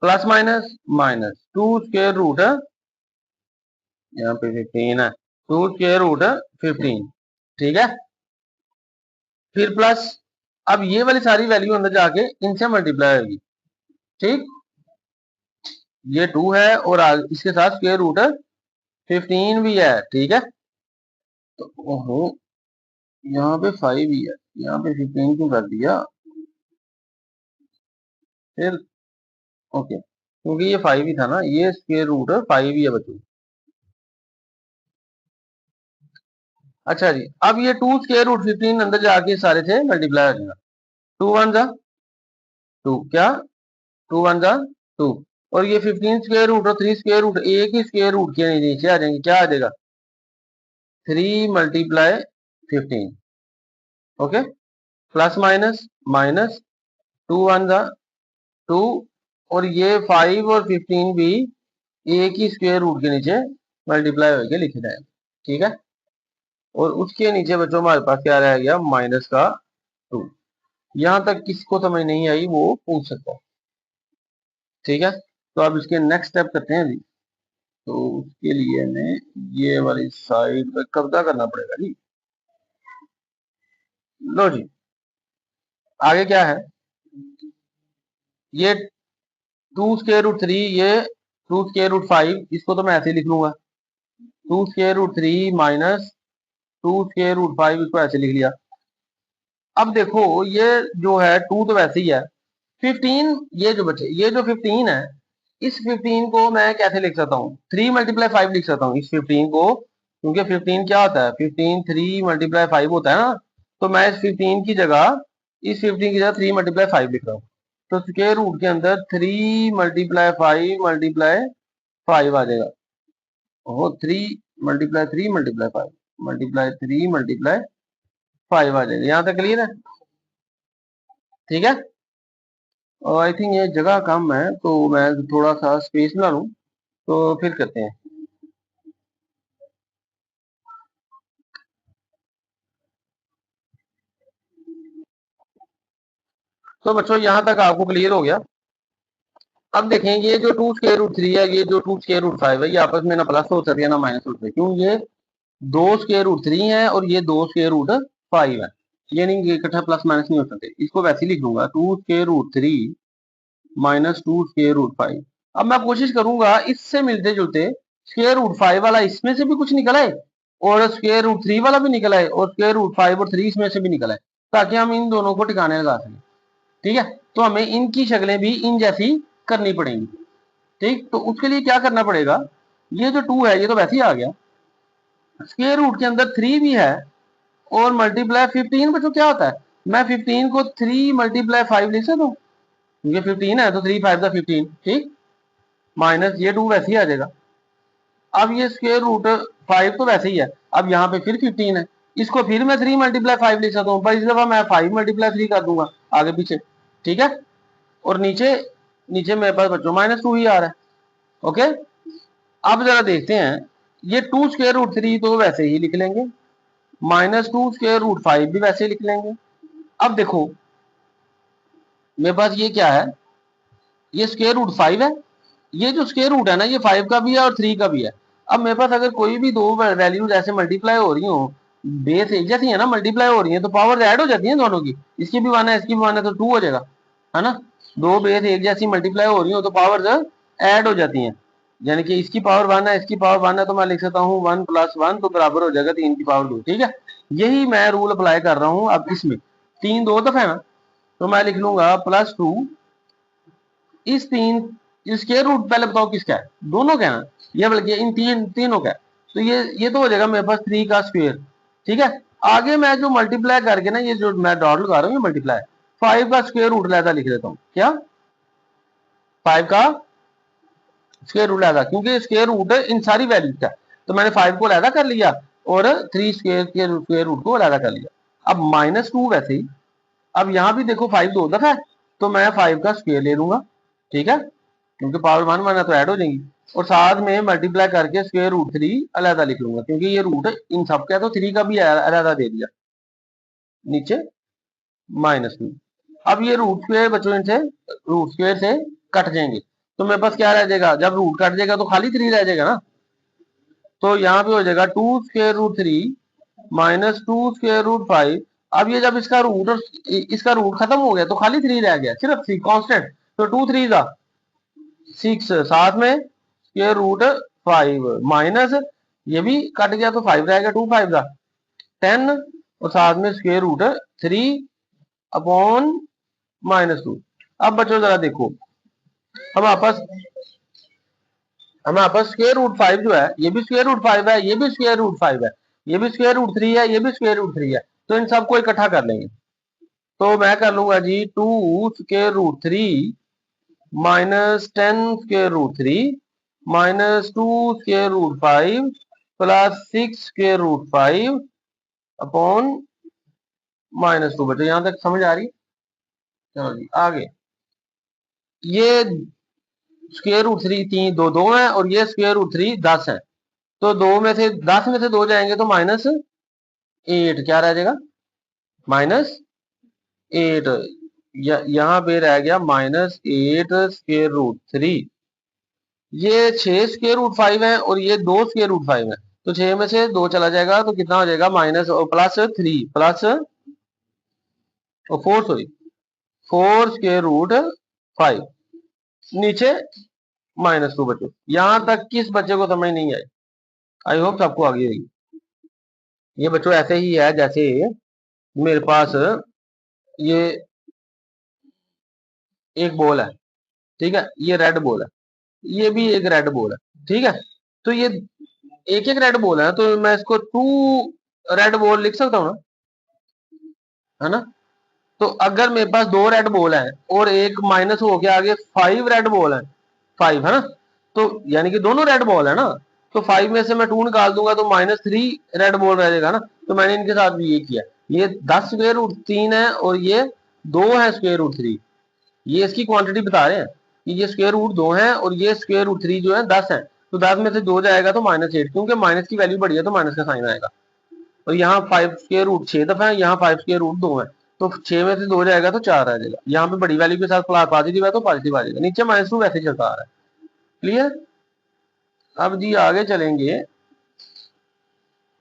plus minus minus 2 square root, यहाँ पे 15 है, 2 स्क्वायर रूट 15। ठीक है, फिर प्लस, अब ये वाली सारी वैल्यू अंदर जाके इनसे मल्टीप्लाई होगी। ठीक, ये 2 है और इसके साथ स्क्वायर रूट 15 भी है, ठीक है। तो ओहो, यहाँ पे 5 ही है, यहाँ पे 15 क्यों कर दिया फिर? ओके, क्योंकि ये 5 ही था ना, ये स्क्वायर रूट 5 ही है बच्चों। अच्छा जी, अब ये 2 स्क्वायर रूट 15 अंदर जाके सारे थे मल्टीप्लाई हो जाएगा। 2 वन जा 2, क्या 2 वन जा 2, और ये 15 स्क्वायर रूट और 3 स्क्वायर रूट एक ही स्क्वायर रूट के नीचे आ जाएंगे, क्या आ जाएगा 3 multiply 15। Okay, plus minus minus, 2 one जा 2, और ये 5 और 15 भी एक ही स्क्वायर रूट के नीचे मल्टीप्लाई होकर लिखे जाएंगे, ठीक है। और उसके नीचे बच्चों हमारे पास क्या रह गया, माइनस का 2। यहां तक किसको समझ नहीं आई वो पूछ सकता है, ठीक है। तो अब इसके नेक्स्ट स्टेप करते हैं जी। तो उसके लिए हमें ये वाली साइड पे कब्जा करना पड़ेगा जी। लो जी, आगे क्या है, ये 2 स्क्वायर रूट 3, ये 2 स्क्वायर रूट 5, इसको तो मैं ऐसे ही लिख लूंगा 2 square root 3 minus 2 square root 5, इसको ऐसे लिख लिया। अब देखो ये जो है 2 तो वैसे ही है, 15 ये जो बचे, ये जो 15 है, इस 15 को मैं कैसे लिख सकता हूँ, 3 मल्टीप्लाई 5 लिख सकता हूँ इस 15 को, क्योंकि 15 क्या होता है, 15 3 मल्टीप्लाई 5 होता है ना। तो मैं इस 15 की जगह, इस 15 की जगह 3 मल्टीप्लाई 5 लिख रहा हूँ। तो स्क्वायर रूट के अंदर 3 मल्टीप्लाई 5 मल्टीप्लाई 5 आ जाएगा। ओहो, 3 मल्टीप्लाई 3 मल्टीप्लाई 5 मल्टीप्लाई 3 मल्टीप्लाई 5 आ जाएगा। यहाँ तक क्लियर है, ठीक है। और आई थिंक ये जगह कम है, तो मैं थोड़ा सा स्पेस बना लूँ, तो फिर करते हैं। तो बच्चों यहाँ तक आपको क्लियर हो गया। अब देखें, ये जो 2 स्क्वायर रूट 3 है, ये जो 2 स्क्वायर रूट 5 है, ये आपस में ना प्लस हो सकते हैं ना माइनस हो सकते, क्यों, ये 2 स्क्वायर रूट 3 है और ये 2 स्क्वायर रूट 5 है, ये नहीं इकट्ठा प्लस माइनस नहीं हो सकते। इसको वैसे ही लिख दूंगा 2 square root 3 minus 2 square root 5। अब मैं कोशिश करूंगा इससे मिलते जुलते स्क्वायर रूट 5 वाला इसमें से भी कुछ निकल आए, और स्क्वायर रूट 3 वाला भी निकल आए, और स्क्वायर रूट 5 और 3 इसमें से भी निकल आए, ताकि हम इन दोनों को टिकाने लगा सकें, ठीक है। तो हमें इनकी शक्लें भी इन जैसी करनी पड़ेंगी, ठीक। तो उसके लिए क्या करना पड़ेगा, ये जो 2 है ये तो वैसे ही आ गया, स्क्वायर रूट के अंदर 3 भी है, और मल्टीप्लाई 15 बच्चों क्या होता है, मैं 15 को 3 मल्टीप्लाई 5 लिख सकता हूँ, क्योंकि 15 है तो 3 5 का 15, ठीक। माइनस ये 2 वैसे ही आ जाएगा। अब ये स्क्वायर रूट 5 तो वैसे ही है, अब यहाँ पे फिर 15 है, इसको फिर मैं 3 मल्टीप्लाई 5 लिख सकता हूँ, पर इस दफा मैं 5 मल्टीप्लाई 3 कर दूंगा आगे पीछे, ठीक है। और नीचे नीचे मेरे पास बच्चों माइनस 2 ही आ रहा है, ओके। अब जरा देखते हैं, ये 2 स्क्वायर रूट 3 तो वैसे ही लिख लेंगे, माइनस 2 स्क्वायर रूट 5 भी वैसे ही लिख लेंगे। अब देखो मेरे पास ये क्या है, ये स्क्वायर रूट 5 है, ये जो स्क्वायर रूट है ना ये 5 का भी है और 3 का भी है। अब मेरे पास अगर कोई भी दो वैल्यूज ऐसे मल्टीप्लाई हो रही हो, बेस एक जैसी है ना, मल्टीप्लाई हो रही है, तो पावर ऐड हो जाती है दोनों की, इसकी भी 1 है इसकी भी 1 है, तो 2 हो जाएगा, है ना। दो बेस एक जैसी मल्टीप्लाई हो रही हो तो पावर ऐड हो जाती है, यानी कि इसकी पावर 1 है इसकी पावर 1 है, तो मैं लिख सकता हूँ 1 + 1 तो बराबर हो जाएगा 3 की पावर 2, ठीक है। यही मैं रूल अप्लाई कर रहा हूँ। अब इसमें 3 दो दफे है ना, तो मैं लिख लूंगा +2, इस स्क्वायर रूट पहले बताओ किसका है, दोनों का है ना, ये बल्कि इन तीनों का है, तो ये तो हो जाएगा मेरे पास 3 का स्क्वायर, ठीक है। आगे मैं जो मल्टीप्लाई करके ना, ये जो मैं डॉट लगा रहा हूँ, ये मल्टीप्लाई 5 का स्क्वायर रूट लहदा लिख देता हूँ, क्या 5 का स्क्वायर रूट लहदा, क्योंकि स्क्वायर रूट इन सारी वैल्यूज का, तो मैंने 5 को लहदा कर लिया और 3 स्क्वायर रूट को लहदा कर लिया। अब -2 वैसे ही, अब यहाँ भी देखो 5 दो दफा है, तो मैं 5 का स्क्वायर ले लूंगा, ठीक है, क्योंकि पावर 1 1 है तो ऐड हो जाएंगी, और साथ में मल्टीप्लाई करके स्क्वायर रूट 3 अलहदा लिख लूंगा, क्योंकि ये रूट इन सब का, तो 3 का भी अलहदा दे दिया, नीचे -2। अब ये रूट स्क्वायर बच्चों इनसे रूट स्क्वायर से कट जाएंगे, तो मेरे पास क्या रह जाएगा, जब रूट कट जाएगा तो खाली 3 रह जाएगा ना, तो यहाँ पे हो जाएगा 2 स्क्वायर रूट 3 -2 स्क्वायर रूट 5। अब ये जब इसका रूट खत्म हो गया तो खाली 3 रह गया, सिर्फ 3 कांस्टेंट, तो 2 3 का 6, साथ में स्क्वायर रूट 5 माइनस ये भी कट गया तो 5 रहेगा, 2 5 का 10 और साथ में स्क्वायर रूट 3 अपॉन -2। अब बच्चों जरा देखो, हमारे पास स्क्वायर रूट 5 जो है, ये भी स्क्वायर रूट 5 है, ये भी स्क्वायर रूट 5 है, ये भी स्क्वायर रूट 3 है, ये भी स्क्वायर रूट 3 है। तो इन सबको इकट्ठा कर लेंगे। तो मैं कर लूंगा जी 2 square root 3 minus 10 square root 3 minus 2 square root 5 plus 6 square root 5 upon -2। बच्चों यहां तक समझ आ रही है? चलो जी आगे। ये स्क्वायर रूट 3 तीन दो दो है और ये स्क्वायर रूट 3 10 है। तो 10 में से 2 जाएंगे तो -8 क्या रह जाएगा? -8। यहां पे रह गया -8 स्क्वायर रूट 3। ये 6 स्क्वायर रूट 5 है और ये 2 स्क्वायर रूट 5 है। तो 6 में से 2 चला जाएगा तो कितना हो जाएगा? Minus plus 3 plus 4 sorry 4 square root 5 नीचे -2। बच्चों यहां तक किस बच्चे को समझ नहीं आई? आई होप सबको आ गई। ये बच्चों ऐसे ही है जैसे मेरे पास ये एक बॉल है, ठीक है, ये रेड बॉल है, ये भी एक रेड बॉल है, ठीक है। तो ये एक एक रेड बॉल है तो मैं इसको 2 रेड बॉल लिख सकता हूँ ना, है ना। तो अगर मेरे पास 2 रेड बॉल है और एक माइनस हो के आगे 5 रेड बॉल है, 5 है ना, तो यानी कि दोनों रेड बॉल है ना। तो 5 में से मैं 2 निकाल दूंगा तो -3 रेड बॉल रह जाएगा ना। तो मैंने इनके साथ भी ये किया, ये 10 स्क्वायर रूट 3 है और ये 2 है स्क्वायर रूट 3। ये इसकी क्वांटिटी बता रहे हैं कि ये स्क्वायर रूट 2 है और ये स्क्वायर रूट 3 जो है 10 है। तो 10 में से 2 जाएगा तो -8, क्योंकि माइनस की वैल्यू बढ़ी है तो माइनस का साइन आएगा। और यहाँ 5 स्क्वायर रूट 6 दफा है, यहाँ 5 स्क्वायर रूट 2 है। तो 6 में से 2 जाएगा तो 4 आ जाएगा। यहाँ पे बड़ी वैल्यू के साथ पॉजिटिव है तो पॉजिटिव आ जाएगा, नीचे -2 वैसे चलता आ रहा है। क्लियर? अब जी आगे चलेंगे।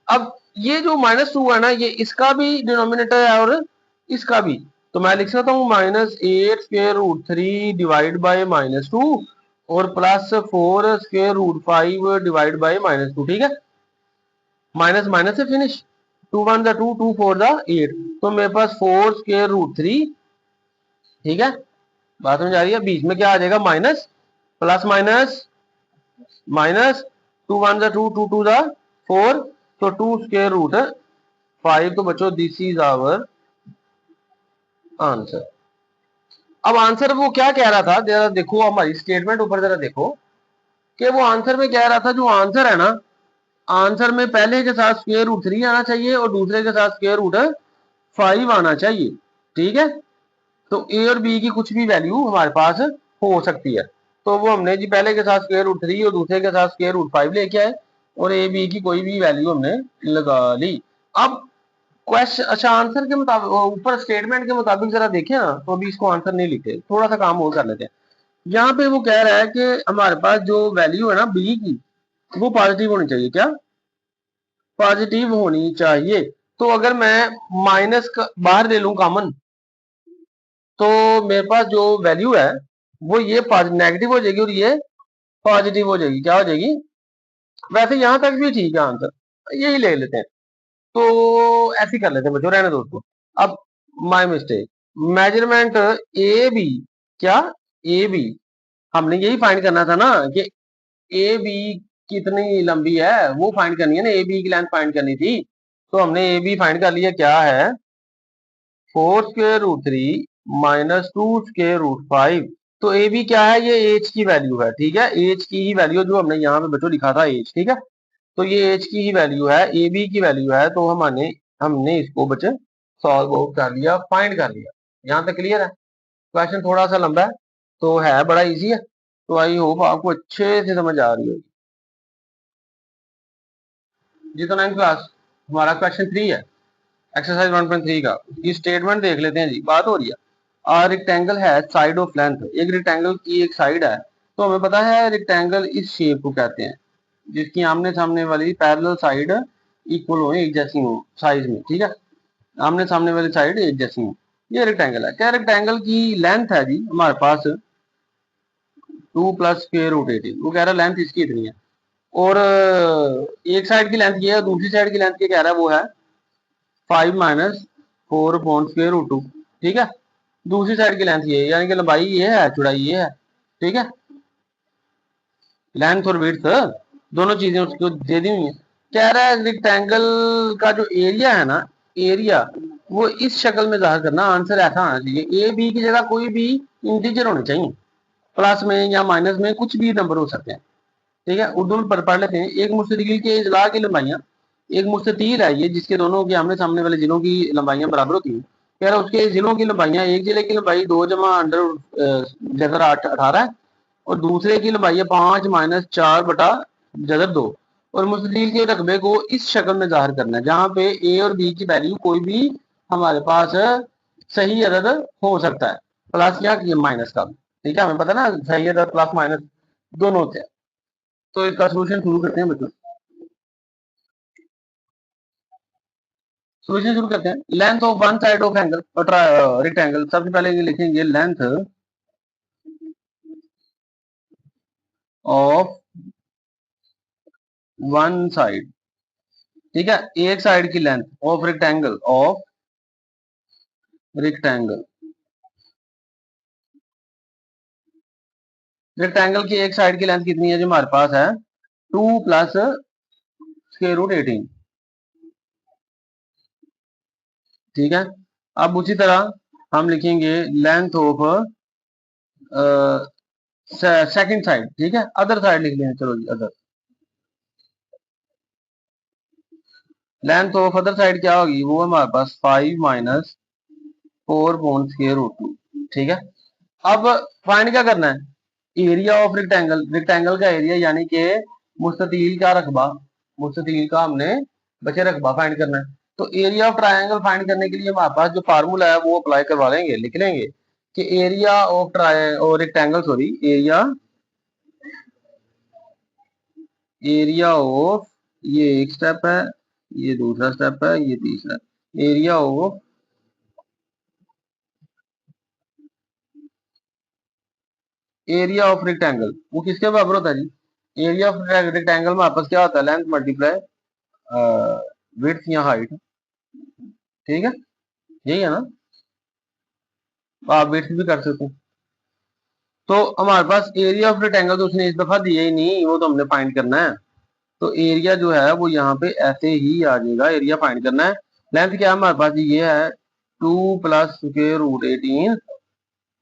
अब ये जो -2 है ना, ये इसका भी डिनोमिनेटर है और इसका भी। तो मैं लिख सकता हूँ -8 स्क्वायर रूट 3 डिवाइड बाय -2 और plus 4 square root 5 divide by -2। ठीक है, माइनस माइनस से फिनिश। 2 1 जा 2, 2 4 जा 8। तो मेरे पास 4 स्क्वायर रूट 3, ठीक है, बात समझ आ रही है। बीच में क्या आ जाएगा? माइनस प्लस माइनस माइनस 2 1 जा 2, 2 2 जा 4, तो 2 स्क्वायर रूट 5। तो बच्चों दिस इज आवर आंसर। अब आंसर वो क्या कह रहा था, जरा देखो हमारी स्टेटमेंट ऊपर जरा देखो कि वो आंसर में कह रहा था, जो आंसर है ना, आंसर में पहले के साथ स्क्वायर रूट 3 आना चाहिए और दूसरे के साथ स्क्वायर रूट 5 आना चाहिए। ठीक है, तो ए और बी की कुछ भी वैल्यू हमारे पास हो सकती है। तो वो हमने जी पहले के साथ स्क्वायर रूट 3 और दूसरे के साथ स्क्वायर रूट 5 लेके आए और ए बी की कोई भी वैल्यू हमने लगा ली। अब क्वेश्चन, अच्छा आंसर के मुताबिक ऊपर स्टेटमेंट के मुताबिक जरा देखें ना, तो अभी इसको आंसर नहीं लिखे, थोड़ा सा काम और कर लेते हैं। यहाँ पे वो कह रहा है कि हमारे पास जो वैल्यू है ना बी की, वो पॉजिटिव होनी चाहिए। क्या? पॉजिटिव होनी चाहिए। तो अगर मैं माइनस बाहर ले लूं कॉमन, तो मेरे पास जो वैल्यू है वो ये नेगेटिव हो जाएगी और ये पॉजिटिव हो जाएगी। क्या हो जाएगी? वैसे यहां तक भी ठीक है, आंसर यही ले लेते हैं। तो ऐसे कर लेते हैं बच्चों, रहने दो उसको। अब my mistake, measurement A B, क्या ए बी, हमने यही फाइंड करना था ना कि ए बी कितनी लंबी है, वो फाइंड करनी है ना, ए बी की लेंथ फाइंड करनी थी। तो हमने ए बी फाइंड कर लिया, क्या है 4 स्क्वायर रूट 3 -2 स्क्वायर रूट 5। तो ए बी क्या है? ये एच की वैल्यू है, ठीक है, एच की ही वैल्यू जो हमने यहाँ पे बच्चों लिखा था एच, ठीक है। तो ये एच की ही वैल्यू है, ए बी की वैल्यू है। तो हमने इसको बच्चे सॉल्व आउट कर लिया, फाइंड कर लिया। यहाँ तक क्लियर है? क्वेश्चन थोड़ा सा लंबा है तो है बड़ा इजी है। तो आई होप आपको अच्छे से समझ आ रही होगी जी। तो 9th क्लास हमारा क्वेश्चन 3 है, एक्सरसाइज 1.3 का। ये स्टेटमेंट देख लेते हैं जी। बात हो रही है रेक्टेंगल है साइड ऑफ लेंथ, एक रेक्टेंगल की एक साइड है। तो हमें पता है रेक्टेंगल इस शेप को कहते हैं जिसकी आमने सामने वाली पैरेलल साइड इक्वल हो, एक जैसी हो साइज में, ठीक है, आमने सामने वाली साइड एक जैसी हो। ये रेक्टेंगल है। क्या रेक्टेंगल की लेंथ है जी हमारे पास 2 प्लस स्क्वायर रूट 18। वो कह रहा है लेंथ इसकी इतनी है और एक साइड की लेंथ ये है, दूसरी साइड की लेंथ क्या कह रहा है वो है 5 माइनस 4 अपॉन स्क्वायर रूट 2। ठीक है, दूसरी साइड की लेंथ ये है, यानी कि लंबाई ये है, चौड़ाई ये है। ठीक है, लेंथ और विड्थ दोनों चीजें उसको दे दी हुई है। कह रहा है रेक्टेंगल का जो एरिया है ना, एरिया वो इस शक्ल में जाहिर करना। आंसर ऐसा आना चाहिए, ए बी की जगह कोई भी इंटीजर होने चाहिए, प्लस में या माइनस में कुछ भी नंबर हो सकते हैं। ठीक है, उर्दू में पढ़ लेते हैं। एक मुस्ततील के इजला की लंबाइयाँ, एक मुस्ततील है ये जिसके दोनों के आमने सामने वाले जिलों की लंबाइयाँ बराबर होती हैं। कह रहा है उसके जिलों की लंबाइयाँ, एक जिले की लंबाई 2 जमा अंडर जदर 18 है, और दूसरे की लंबाई है 5 माइनस 4 बटा जदर 2। और मुस्ततील के रकबे को इस शक्ल में जाहिर करना है जहाँ पे ए और बी की वैल्यू कोई भी हमारे पास सही अदद हो सकता है, प्लस या माइनस का। ठीक है, हमें पता है ना सही अदद प्लस माइनस दोनों होते हैं। तो इसका सोल्यूशन शुरू करते हैं बच्चों। सोल्यूशन शुरू करते हैं। Length of one side of angle rectangle, सबसे पहले ये लिखेंगे लेंथ ऑफ वन साइड। ठीक है, एक साइड की length of rectangle, of rectangle, rectangle की एक साइड की लेंथ कितनी है जो हमारे पास है 2 प्लस स्क्वायर रूट 18। ठीक है, अब उसी तरह हम लिखेंगे लेंथ ऑफ सेकंड साइड। ठीक है, अदर साइड लिख लेंगे, चलो जी other. Length of other side क्या होगी, वो हमारे पास 5 माइनस 4 पॉइंट स्क्वायर रूट 2। ठीक है, अब फाइंड क्या करना है, एरिया ऑफ रेक्टेंगल, रेक्टेंगल का एरिया यानी कि मुस्ततील का रकबा, मुस्ततील का हमने बचे रकबा फाइंड करना है। तो एरिया ऑफ ट्रायंगल फाइंड करने के लिए हमारे पास जो फार्मूला है वो अप्लाई करवा लेंगे, लिख लेंगे कि एरिया ऑफ और rectangle, sorry area, area of, ये एक स्टेप है, ये दूसरा स्टेप है, ये तीसरा। Area of, area of rectangle वो किसके बराबर होता है जी, एरिया ऑफ रेक्टेंगल में आपस क्या होता है, लेंथ मल्टीप्लाई विड्थ या हाइट। ठीक है, यही है ना, आप विड्थ भी कर सकते हैं। तो हमारे पास एरिया ऑफ रेक्टेंगल तो उसने इस दफा दिया ही नहीं, वो तो हमने फाइंड करना है। तो एरिया जो है वो यहाँ पे ऐसे ही आ जाएगा, एरिया फाइंड करना है। लेंथ क्या है हमारे पास, ये है 2 प्लस स्क्वायर रूट 18,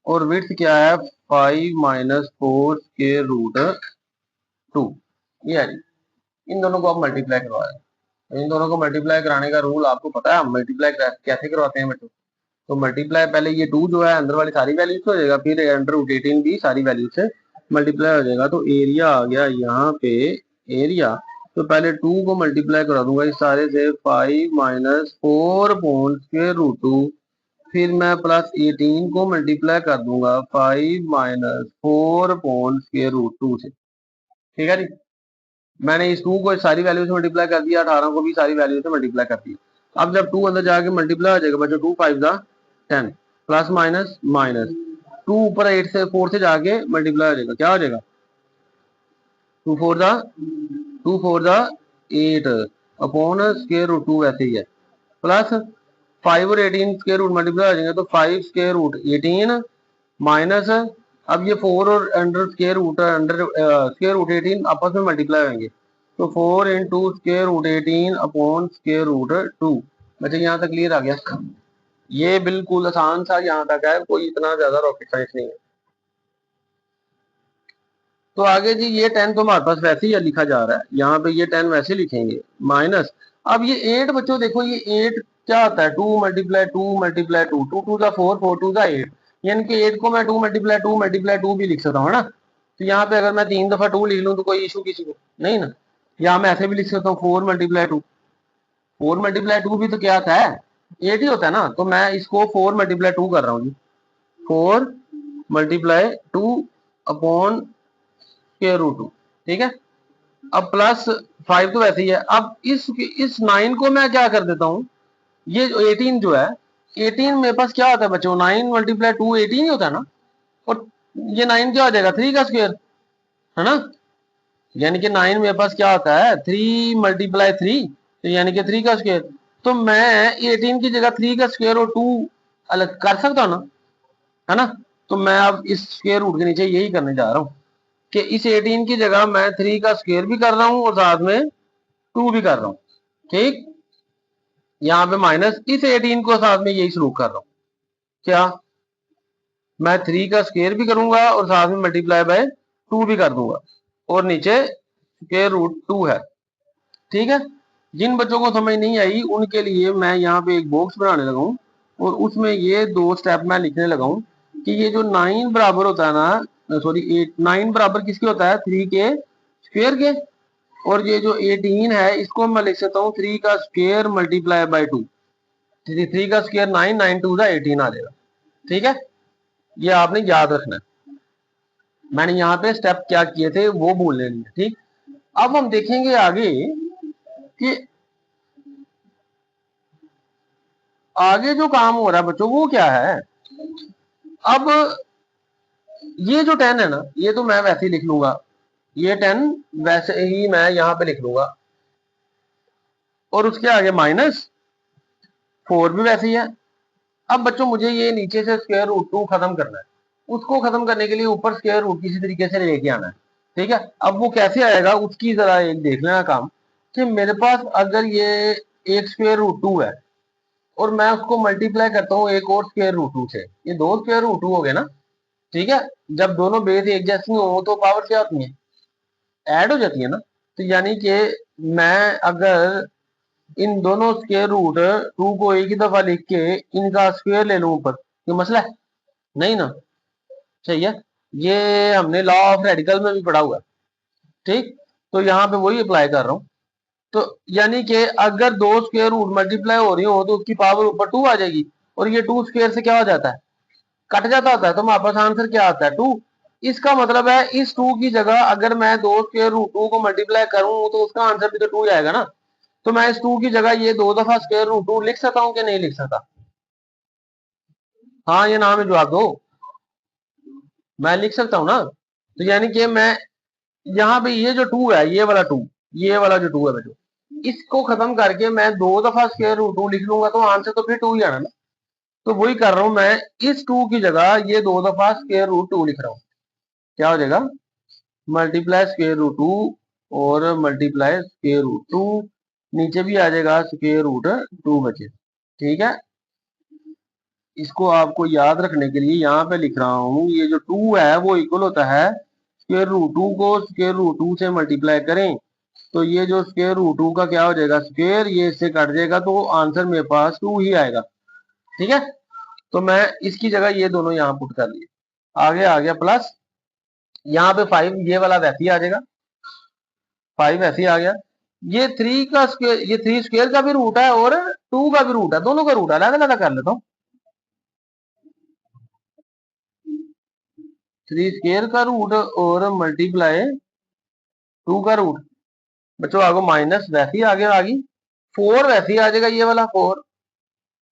और विड्थ क्या है 5 माइनस 4 स्क्वायर रूट 2। ये है जी, इन दोनों को आप मल्टीप्लाई करवाएं। इन दोनों को मल्टीप्लाई कराने का रूल आपको पता है, हम मल्टीप्लाई कैसे करवाते हैं बच्चों। तो मल्टीप्लाई पहले ये 2 जो है अंदर वाली सारी वैल्यू से हो जाएगा, फिर अंडर रूट 18 भी सारी वैल्यू से मल्टीप्लाई हो जाएगा। तो एरिया आ गया यहाँ पे, एरिया तो पहले 2 को मल्टीप्लाई करा दूंगा इस सारे से, 5 माइनस 4 पॉइंट स्क्वायर रूट 2, फिर मैं प्लस 18 को मल्टीप्लाई कर दूंगा 5 माइनस 4 पॉइंट स्क्वायर रूट 2 से। ठीक है जी, मैंने इस 2 को सारी वैल्यू से मल्टीप्लाई कर दिया, 18 को भी सारी वैल्यू से मल्टीप्लाई कर दिया। अब जब 2 अंदर जाके मल्टीप्लाई हो जाएगा बच्चों, 2 5 जा 10, प्लस माइनस माइनस 2 ऊपर 8 से 4 से जाके मल्टीप्लाई हो जाएगा, क्या हो जाएगा 2 4 जा 8 अपॉन स्क्वायर रूट 2 वैसे ही है, प्लस 5 और 18 स्क्वायर रूट मल्टीप्लाई हो जाएंगे तो 5 स्क्वायर रूट 18 माइनस, अब ये 4 और under square root, under square root 18 आपस में मल्टीप्लाई होंगे, तो 4 into square root 18 upon square root 2। बच्चे यहाँ तक क्लियर आ गया, ये बिल्कुल आसान सा यहाँ तक है, कोई इतना ज्यादा रॉकेट साइंस नहीं है। तो आगे जी ये 10 तो हमारे पास वैसे ही लिखा जा रहा है, यहाँ पे ये 10 वैसे लिखेंगे, माइनस अब ये 8 बच्चों देखो, ये 8 क्या होता है 2 मल्टीप्लाई 2 मल्टीप्लाई 2, 2 2 जा 4, 4 2 जा 8, यानी कि 8 को मैं 2 मल्टीप्लाई 2 भी लिख सकता हूँ, है ना। तो यहाँ पे अगर मैं 3 दफा 2 लिख लूँ तो कोई इशू किसी को नहीं ना। यहाँ मैं ऐसे भी लिख सकता हूँ 4 मल्टीप्लाई 2, 4 मल्टीप्लाई 2 भी तो क्या होता है 8 ही होता है ना। तो मैं इसको 4 मल्टीप्लाई 2 कर रहा हूँ जी, 4 मल्टीप्लाई 2 अपॉन स्क्वायर रूट 2। ठीक है, अब प्लस 5 तो वैसे ही है। अब इस 9 को मैं क्या कर देता हूँ, ये 18 जो है 18 मेरे पास क्या होता है बच्चों, 9 मल्टीप्लाई 2 18 ही होता है ना, और ये 9 क्या हो जाएगा 3 का स्क्वायर, है ना। यानी कि 9 मेरे पास क्या होता है 3 मल्टीप्लाई 3, तो यानी कि 3 का स्क्वायर। तो मैं 18 की जगह 3 का स्क्वायर और 2 अलग कर सकता हूँ ना, है ना। तो मैं अब इस स्क्वायर रूट के नीचे यही करने जा रहा हूँ कि इस 18 की जगह मैं 3 का स्क्वायर भी कर रहा हूँ और साथ में 2 भी कर रहा हूँ। ठीक, यहाँ पे माइनस इस 18 को साथ में यही सलूक कर रहा हूँ। क्या मैं 3 का स्क्वायर भी करूंगा और साथ में मल्टीप्लाई बाय 2 भी कर दूंगा और नीचे स्क्वायर रूट 2 है। ठीक है, जिन बच्चों को समझ नहीं आई उनके लिए मैं यहाँ पे एक बॉक्स बनाने लगा हूँ और उसमें ये 2 स्टेप मैं लिखने लगा हूँ कि ये जो 9 बराबर होता है ना, सॉरी 8, 9 बराबर किसके होता है 3 के स्क्वायर के, और ये जो 18 है इसको मैं लिख सकता हूँ 3 का स्क्वायर मल्टीप्लाई बाय 2। 3 का स्क्वायर 9, 9 2 18 आ जाएगा। ठीक है, ये आपने याद रखना है। मैंने यहाँ पे स्टेप क्या किए थे वो भूलने नहीं है। ठीक, अब हम देखेंगे आगे कि आगे जो काम हो रहा है बच्चों वो क्या है। अब ये जो 10 है ना, ये तो मैं वैसे ही लिख लूंगा, ये 10 वैसे ही मैं यहाँ पे लिख लूंगा और उसके आगे -4 भी वैसे ही है। अब बच्चों मुझे ये नीचे से स्क्वायर रूट 2 खत्म करना है, उसको खत्म करने के लिए ऊपर स्क्वायर रूट किसी तरीके से लेके आना है। ठीक है, अब वो कैसे आएगा उसकी जरा एक देख लेना काम कि मेरे पास अगर ये एक स्क्वायर रूट 2 है और मैं उसको मल्टीप्लाई करता हूँ एक और स्क्वायर रूट 2 से, ये 2 स्क्वायर रूट 2 हो गए ना। ठीक है, जब दोनों बेस एक जैसी हो तो पावर क्या होती है ऐड हो जाती है ना। तो यानी कि मैं अगर इन दोनों स्क्वायर रूट 2 को एक ही दफा लिख के इनका स्क्वायर ले लूं ऊपर, ये मसला है नहीं ना। सही है, ये हमने लॉ ऑफ रेडिकल में भी पढ़ा हुआ है। ठीक, तो यहाँ पे वही अप्लाई कर रहा हूँ। तो यानी कि अगर 2 स्क्वायर रूट मल्टीप्लाई हो रही हो तो उसकी पावर ऊपर 2 आ जाएगी और ये 2 स्क्वायर से क्या हो जाता है कट जाता होता है, तो हमारे पास आंसर क्या आता है 2। इसका मतलब है इस 2 की जगह अगर मैं 2 स्क्वायर रूट 2 को मल्टीप्लाई करूं तो उसका आंसर भी तो 2 आएगा ना। तो मैं इस 2 की जगह ये 2 दफा स्क्वायर रूट 2 लिख सकता हूं कि नहीं लिख सकता। हाँ ये नाम है जवाब दो, मैं लिख सकता हूँ ना। तो यानी कि मैं यहाँ पे ये जो 2 है ये वाला 2, ये वाला जो 2 है बच्चों, इसको खत्म करके मैं 2 दफा स्क्वायर रूट 2 लिख लूंगा तो आंसर तो फिर 2 ही आना ना। तो वही कर रहा हूं मैं, इस 2 की जगह ये 2 दफा स्क्वायर रूट 2 लिख रहा हूँ। क्या हो जाएगा मल्टीप्लाई स्क्वायर रूट 2 और मल्टीप्लाई स्क्वायर रूट 2, नीचे भी आ जाएगा स्क्वायर रूट 2 बचे। ठीक है, इसको आपको याद रखने के लिए यहाँ पे लिख रहा हूँ ये जो 2 है वो इक्वल होता है स्क्वायर रूट 2 को स्क्वायर रूट 2 से मल्टीप्लाई करें तो ये जो स्क्वायर रूट 2 का क्या हो जाएगा स्क्वायर, ये इससे कट जाएगा तो आंसर मेरे पास 2 ही आएगा। ठीक है, तो मैं इसकी जगह ये दोनों यहाँ पुट कर लिए, आगे आ गया प्लस, यहाँ पे 5 ये वाला वैसे ही आ जाएगा, 5 ऐसे ही आ गया। ये 3 का स्क्वायर, ये 3 स्क्वायर का भी रूट है और 2 का भी रूट है, दोनों का रूट है, अलग अलग कर लेता हूँ। 3 स्क्वायर का रूट और मल्टीप्लाई 2 का रूट, बच्चों आगो माइनस वैसे ही आगे आ गई, 4 वैसे ही आ जाएगा ये वाला 4,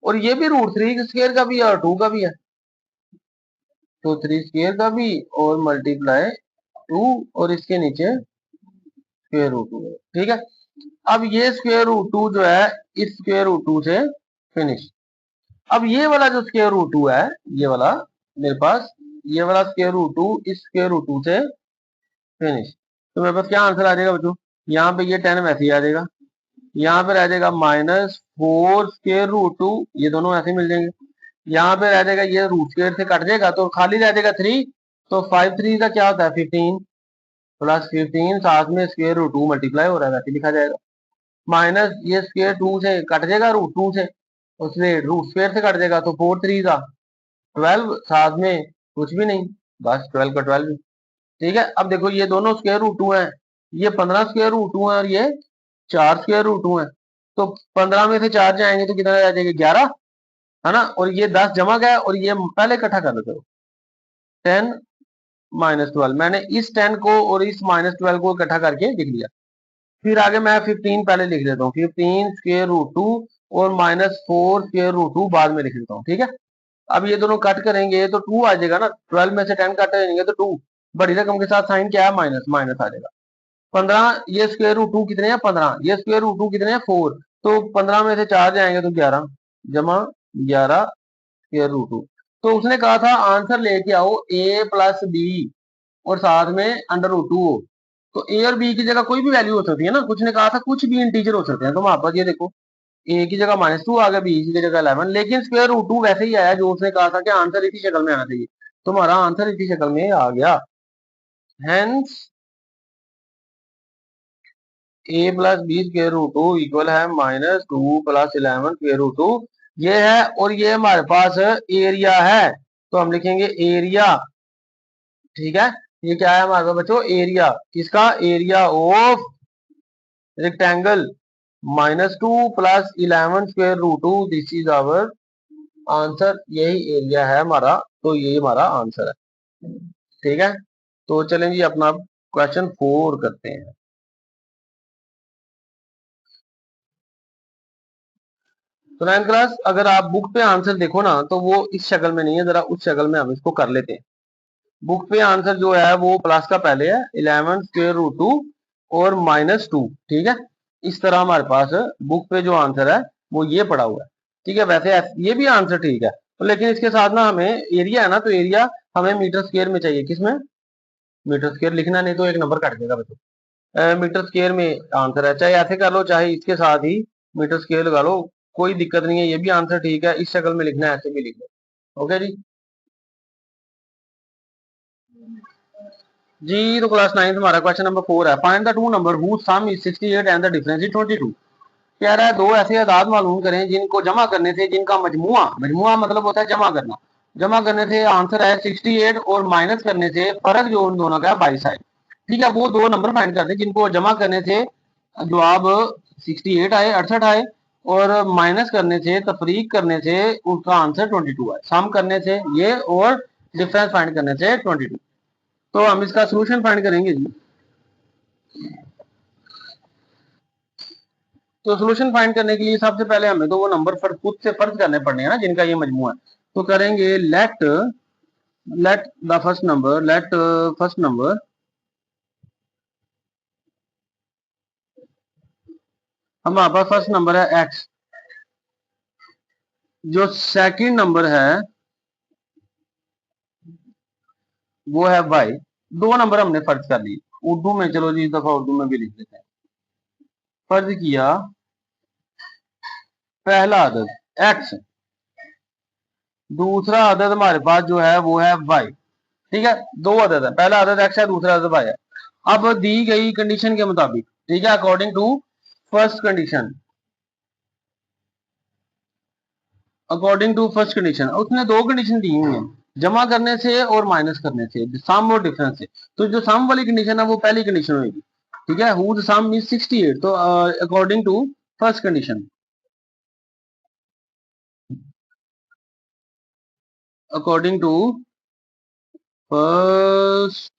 और ये भी रूट 3 स्क्वायर का भी है और 2 का भी है, तो 3 स्क्वायर का भी और मल्टीप्लाई 2 और इसके नीचे स्क्वायर रूट 2। ठीक है, अब ये स्क्वायर रूट 2 जो है इस स्क्वायर रूट 2 से फिनिश। अब ये वाला जो स्क्वायर रूट 2 है, ये वाला मेरे पास, ये वाला स्क्वायर रूट 2 इस स्क्वायर रूट 2 से फिनिश, तो मेरे पास क्या आंसर आ जाएगा बच्चों, यहाँ पे ये 10 वैसे ही आ जाएगा, यहाँ पे रह जाएगा -4 स्क्वायर रूट 2, ये दोनों ऐसे मिल जाएंगे, यहाँ पे रह जाएगा ये रूट स्क्वायर से कट जाएगा तो खाली रह जाएगा 3, तो 5 3 का क्या होता है 15 प्लस 15 साथ में स्क्वायर रूट 2 मल्टीप्लाई हो रहा है वैसे लिखा जाएगा, माइनस ये स्क्वायर 2 से कट जाएगा रूट 2 से, उससे रूट स्क्वायर से कट जाएगा तो 4 3 का 12 साथ में कुछ भी नहीं, बस 12 का 12। ठीक है, अब देखो ये दोनों स्क्वायर रूट 2 है, ये 15 स्क्वायर रूट 2 है और ये 4 स्क्वायर रूट 2 है, तो 15 में से 4 जाएंगे तो कितना आ जाएगा 11, है ना, और ये 10 जमा गया और ये पहले इकट्ठा कर लेते हो 10 -12, मैंने इस 10 को और इस -12 को इकट्ठा करके लिख लिया। फिर आगे मैं 15 पहले लिख देता हूँ, 15 स्क्वायर रूट 2 और -4 स्क्वायर रूट 2 बाद में लिख देता हूँ। ठीक है, अब ये दोनों कट करेंगे तो 2 आ जाएगा ना, 12 में से 10 कट करेंगे तो 2, बड़ी रकम के साथ साइन क्या है माइनस, माइनस आ जाएगा, 15, ये स्क्वायर रूट 2 कितने हैं 15, ये स्क्वायर रूट 2 कितने हैं 4, तो 15 में से 4 जाएंगे तो 11 जमा 11 स्क्वायर रूट 2। तो उसने कहा था आंसर लेके आओ a प्लस बी और साथ में अंडर रूट 2 हो। तो ए और बी की जगह कोई भी वैल्यू हो सकती है ना, कुछ ने कहा था कुछ भी इंटीजर हो सकते हैं, तो वहां पर ये देखो ए की जगह -2 आ गया, बी की जगह 11, लेकिन स्क्वायर रूट 2 वैसे ही आया जो उसने कहा था कि आंसर इसी शक्ल में आना चाहिए, तो हमारा आंसर इसी शक्ल में आ गया। Hence A plus B square root 2 equal है -2 प्लस 11 स्क्वायर रूट 2, ये है, और ये हमारे पास एरिया है, तो हम लिखेंगे एरिया, ठीक है। ये क्या है हमारे पास बच्चों, एरिया किसका, area of rectangle -2 plus 11 square root 2, this is our answer, यही एरिया है हमारा, तो ये हमारा आंसर है, ठीक है। तो चलें जी अपना क्वेश्चन 4 करते हैं। तो 9th क्लास, अगर आप बुक पे आंसर देखो ना तो वो इस शक्ल में नहीं है, जरा उस शक्ल में हम इसको कर लेते हैं। बुक पे आंसर जो है वो प्लस का पहले है 11 स्क्वायर रूट 2 और -2, ठीक है। इस तरह हमारे पास बुक पे जो आंसर है वो ये पड़ा हुआ है, ठीक है। वैसे ये भी आंसर ठीक है, तो लेकिन इसके साथ ना हमें एरिया है ना, तो एरिया हमें मीटर स्क्वायर में चाहिए, किसमें, मीटर स्क्वायर लिखना, नहीं तो एक नंबर कट देगा बच्चों। मीटर स्क्वायर में आंसर है, चाहे ऐसे कर लो चाहे इसके साथ ही मीटर स्क्वायर लगा लो, कोई दिक्कत नहीं है, ये भी आंसर ठीक है, इस शक्ल में लिखना है ऐसे भी लिख लो, ओके जी। जी तो क्लास 9 हमारा क्वेश्चन नंबर 4 है, find the two number who some is 68 and the difference is 22। कह रहा है दो ऐसे अदाद मालूम करें जिनको जमा करने से जिनका मजमुआ, मजमुआ मतलब होता है जमा करना, जमा करने से आंसर है 68 और माइनस करने से फर्क जो उन दोनों का है 22 है, ठीक है। वो दो नंबर फाइंड करते हैं जिनको जमा करने से जवाब 68 आए, 68 आए, और माइनस करने से, तफरीक करने से उसका आंसर 22 है, सम करने से ये और डिफरेंस फाइंड करने से 22। तो हम इसका सोल्यूशन फाइंड करेंगे जी। तो सोल्यूशन फाइंड करने के लिए सबसे पहले हमें तो वो नंबर खुद से फर्ज करने पड़ने हैं ना जिनका ये मजमूआ है, तो करेंगे let let the first number, let first number, हमारे पास फर्स्ट नंबर है एक्स, जो सेकंड नंबर है वो है वाई, दो नंबर हमने फर्ज कर लिए। उर्दू में चलो जी, इस दफा उर्दू में भी लिख लेते हैं। फर्ज किया पहला अदद एक्स, दूसरा अदद हमारे पास जो है वो है वाई, ठीक है। दो अदद है, पहला अदद एक्स है, दूसरा अदद वाई है। अब दी गई कंडीशन के मुताबिक, ठीक है, according to first condition, according to first condition, उसने दो कंडीशन दी हुई है, जमा करने से और माइनस करने से, सम और डिफरेंस से। तो जो सम वाली कंडीशन है वो पहली कंडीशन होगी, ठीक है, हु द सम इज 68, तो according to first condition, according to first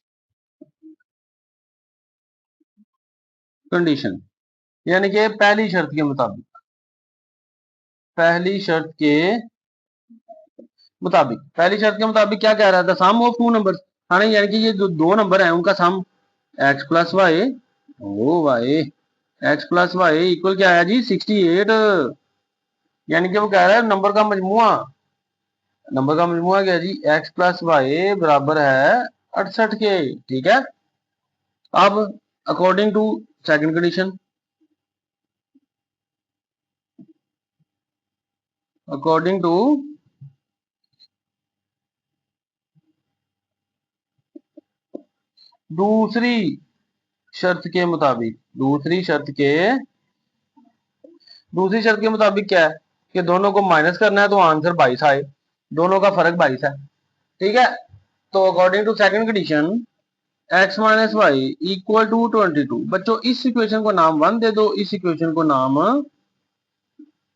condition, यानी कि पहली शर्त के मुताबिक, पहली शर्त के मुताबिक, पहली शर्त के मुताबिक क्या कह रहा था, सम ऑफ टू नंबर, हाँ नहीं, यानी कि ये जो दो नंबर है उनका sum x plus y, O y, x plus Y equal क्या है जी 68, यानी कि वो कह रहा है नंबर का मजमुआ, नंबर का मजमुआ क्या जी, एक्स प्लस वाई बराबर है 68 के, ठीक है। अब according to second condition, according to दूसरी शर्त के मुताबिक, दूसरी शर्त के मुताबिक क्या है कि दोनों को माइनस करना है तो आंसर 22 आए, दोनों का फर्क 22 है, ठीक है। तो according to second condition x minus Y equal to 22, बच्चों इस इक्वेशन को नाम 1 दे दो, इस इक्वेशन को नाम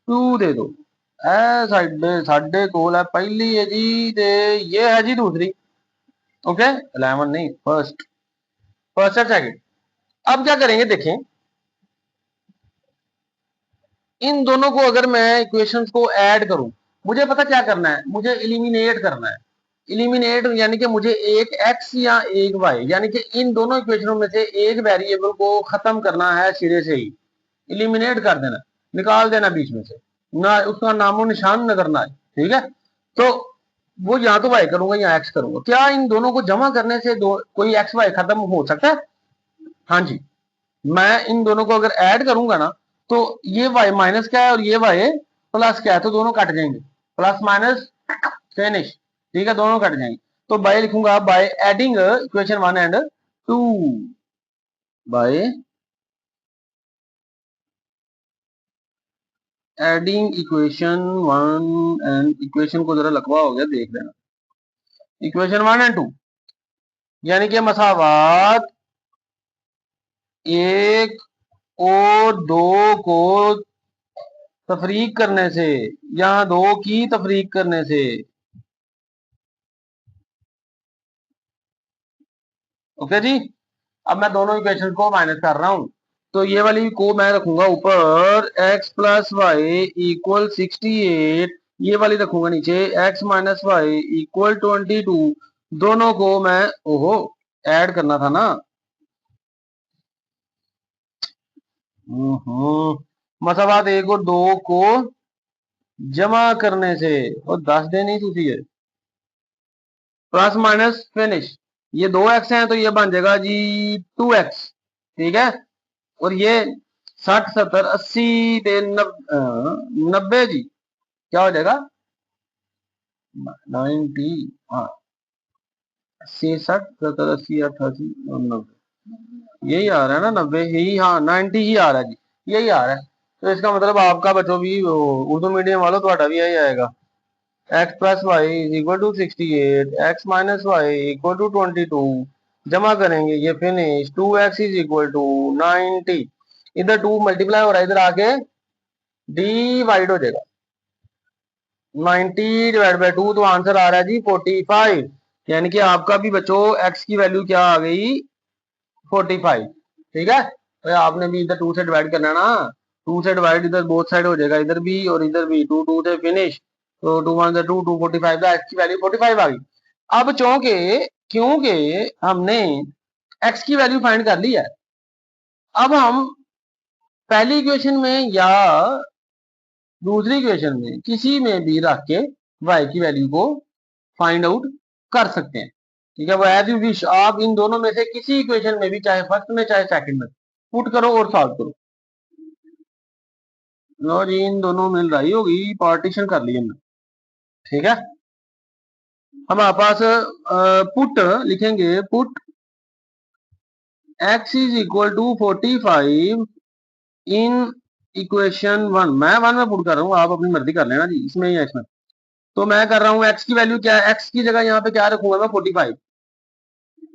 2 दे दो। साडे साडे कोल है पहली है जी, ते ये है जी दूसरी, ओके 11 नहीं, फर्स्ट, फर्स्ट और सेकंड। अब क्या करेंगे देखें, इन दोनों को अगर मैं इक्वेशंस को ऐड करूं, मुझे पता क्या करना है, मुझे एलिमिनेट करना है, इलिमिनेट यानी कि मुझे एक x या एक y यानी कि इन दोनों इक्वेशनों में से एक वेरिएबल को खत्म करना है सिरे से ही, इलिमिनेट कर देना, निकाल देना बीच में से, ना उसका नामो निशान नजर ना आए। ठीक है, तो वो या तो y करूंगा या x करूंगा। क्या इन दोनों को जमा करने से कोई x y खत्म हो सकता है? हाँ जी, मैं इन दोनों को अगर ऐड करूंगा ना, तो ये y माइनस क्या है और ये y प्लस क्या है, तो दोनों कट जाएंगे, प्लस माइनस फिनिश। ठीक है, दोनों कट जाएंगे। तो बाय लिखूंगा, by adding equation 1 and 2, by adding equation 1 and, equation को जरा लकवा हो गया देख लेना, इक्वेशन 1 एंड 2 यानी कि मसावात एक और दो को तफरीक करने से, या दो की तफरीक करने से। ओके जी, अब मैं दोनों इक्वेशन को माइनस कर रहा हूं, तो ये वाली को मैं रखूंगा ऊपर, x प्लस वाई इक्वल 68, ये वाली रखूंगा नीचे, x माइनस वाई इक्वल 22। दोनों को मैं ओहो ऐड करना था ना, मसावात एक और दो को जमा करने से, और 10 दिन ही तुझी है, प्लस माइनस फिनिश। ये 2x है तो ये बन जाएगा जी 2x। ठीक है, और ये 60 70 80 90 जी, क्या हो जाएगा 90, हाँ 60 70 80 88 90, यही आ रहा है ना 90 ही, हाँ 90 ही आ रहा है जी, यही आ रहा है। तो इसका मतलब आपका बच्चों भी उर्दू मीडियम वालों तो भी यही आएगा, x plus Y is equal to 68, x minus Y equal to 22, जमा करेंगे ये finish, 2x is equal to 90, इधर 2 मल्टीप्लाई हो रहा है, इधर आके डिवाइड हो जाएगा, 90 डिवाइड बाई 2, तो आंसर आ रहा है जी 45। यानी कि आपका भी बच्चों x की वैल्यू क्या आ गई 45। ठीक है, तो आपने भी इधर 2 से डिवाइड करना है ना, 2 से डिवाइड इधर बोथ साइड हो जाएगा, इधर भी और इधर भी, 2 2 से फिनिश, तो 2 1 2 2 45, x की वैल्यू 45 आ गई। अब चूंकि क्योंकि हमने x की वैल्यू फाइंड कर ली है, अब हम पहली इक्वेशन में या दूसरी इक्वेशन में किसी में भी रख के y की वैल्यू को फाइंड आउट कर सकते हैं। ठीक है, वो एज यू विश, आप इन दोनों में से किसी इक्वेशन में भी, चाहे फर्स्ट में चाहे सेकंड में, पुट करो और सॉल्व करो। लो जी, इन दोनों में लड़ाई होगी, पार्टीशन कर ली हमने। ठीक है, हमारे पास पुट लिखेंगे, put x is equal to 45 in equation 1, मैं 1 में पुट कर रहा हूँ, आप अपनी मर्जी कर लेना जी, इसमें या इसमें। तो मैं कर रहा हूँ, x की वैल्यू क्या है, x की जगह यहाँ पे क्या रखूंगा मैं 45,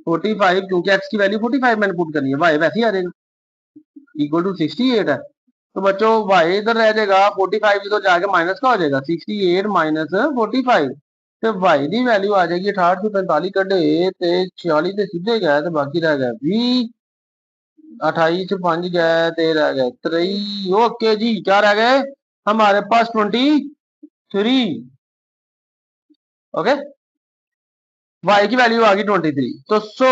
45 क्योंकि x की वैल्यू 45 मैंने पुट करनी है, y वैसे ही आ जाएगा इक्वल टू 68 है। तो बच्चों y इधर रह जाएगा, 45 तो जाके माइनस का हो जाएगा, 68 माइनस 45, तो y की वैल्यू आ जाएगी 68 से 45 कटे ते 46 से सीधे गए, तो बाकी रह गया 20, 28 से 5 गए ते रह गए 3। ओके जी, क्या रह गए हमारे पास 23। ओके, y की वैल्यू आ गई 23, तो सो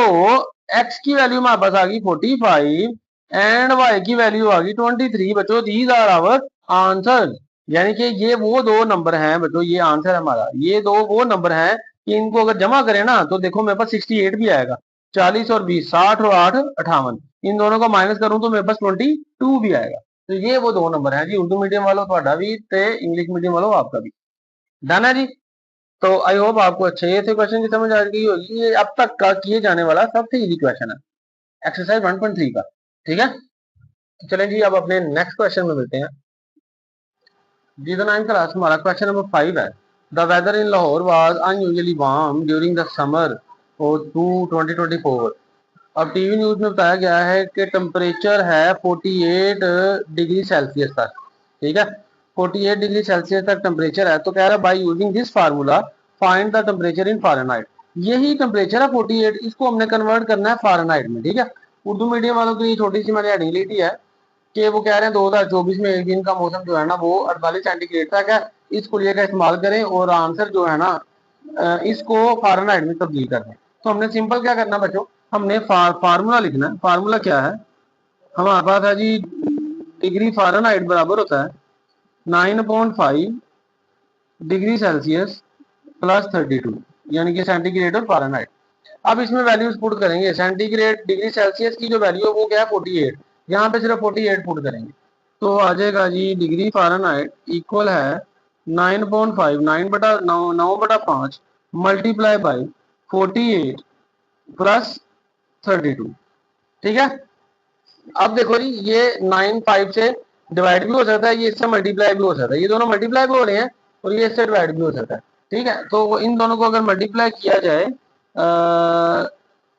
x की वैल्यू हमारे पास आ गई 45 एंड y की वैल्यू आ गई 23। बच्चों दीज आर आवर आंसर, यानी कि ये वो दो नंबर हैं बच्चों, ये आंसर है हमारा, ये दो वो नंबर हैं कि इनको अगर जमा करें ना, तो देखो मेरे पास 68 भी आएगा, 40 और 20 60 और 8 58, इन दोनों को माइनस करूं तो मेरे पास 22 भी आएगा। तो ये वो दो नंबर हैं जी, उर्दू मीडियम वालों तो भी ते इंग्लिश मीडियम वालों आपका भी। डन है जी, तो आई होप आपको अच्छे से क्वेश्चन की समझ आ गई होगी। ये अब तक का किए जाने वाला सबसे इजी क्वेश्चन है, एक्सरसाइज 1.3 का। ठीक है, तो चलें जी, अब अपने नेक्स्ट क्वेश्चन में मिलते हैं जी। द 9th क्लास, हमारा क्वेश्चन नंबर 5 है, the weather in Lahore was unusually warm during the summer और 2024। अब टीवी न्यूज में बताया गया है कि टेम्परेचर है 48 डिग्री सेल्सियस तक। ठीक है, 48 डिग्री सेल्सियस तक टेम्परेचर है, तो कह रहा है by using this formula find the temperature in Fahrenheit. यही टेम्परेचर है 48, इसको हमने कन्वर्ट करना है फ़ारेनहाइट में। ठीक है, उर्दू मीडियम वालों के लिए छोटी सी मैंने हेडिंग ली थी है कि वो कह रहे हैं 2024 में एक दिन का मौसम जो है ना वो 48 सेंटीग्रेड तक है, इस कुलिये का इस्तेमाल करें और आंसर जो है ना इसको फ़ारेनहाइट में तब्दील करना है। तो हमने सिंपल क्या करना बच्चों, हमने फार्मूला लिखना है। फार्मूला क्या है, हमारे पास है जी डिग्री फ़ारेनहाइट बराबर होता है 9.5 डिग्री सेल्सियस प्लस 32, यानी कि सेंटीग्रेड और फ़ारेनहाइट। अब इसमें वैल्यूज पुट करेंगे। सेंटीग्रेड डिग्री सेल्सियस की जो वैल्यू है वो क्या है 48, यहाँ पे सिर्फ 48 पुट करेंगे तो आ जाएगा जी डिग्री फ़ारेनहाइट इक्वल है 9.5 9/5 मल्टीप्लाई बाई 48 प्लस 32। ठीक है, अब देखो जी ये 9 5 से डिवाइड भी हो सकता है, ये इससे मल्टीप्लाई भी हो सकता है, ये दोनों मल्टीप्लाई भी हो रहे हैं और ये इससे डिवाइड भी हो सकता है। ठीक है, तो इन दोनों को अगर मल्टीप्लाई किया जाए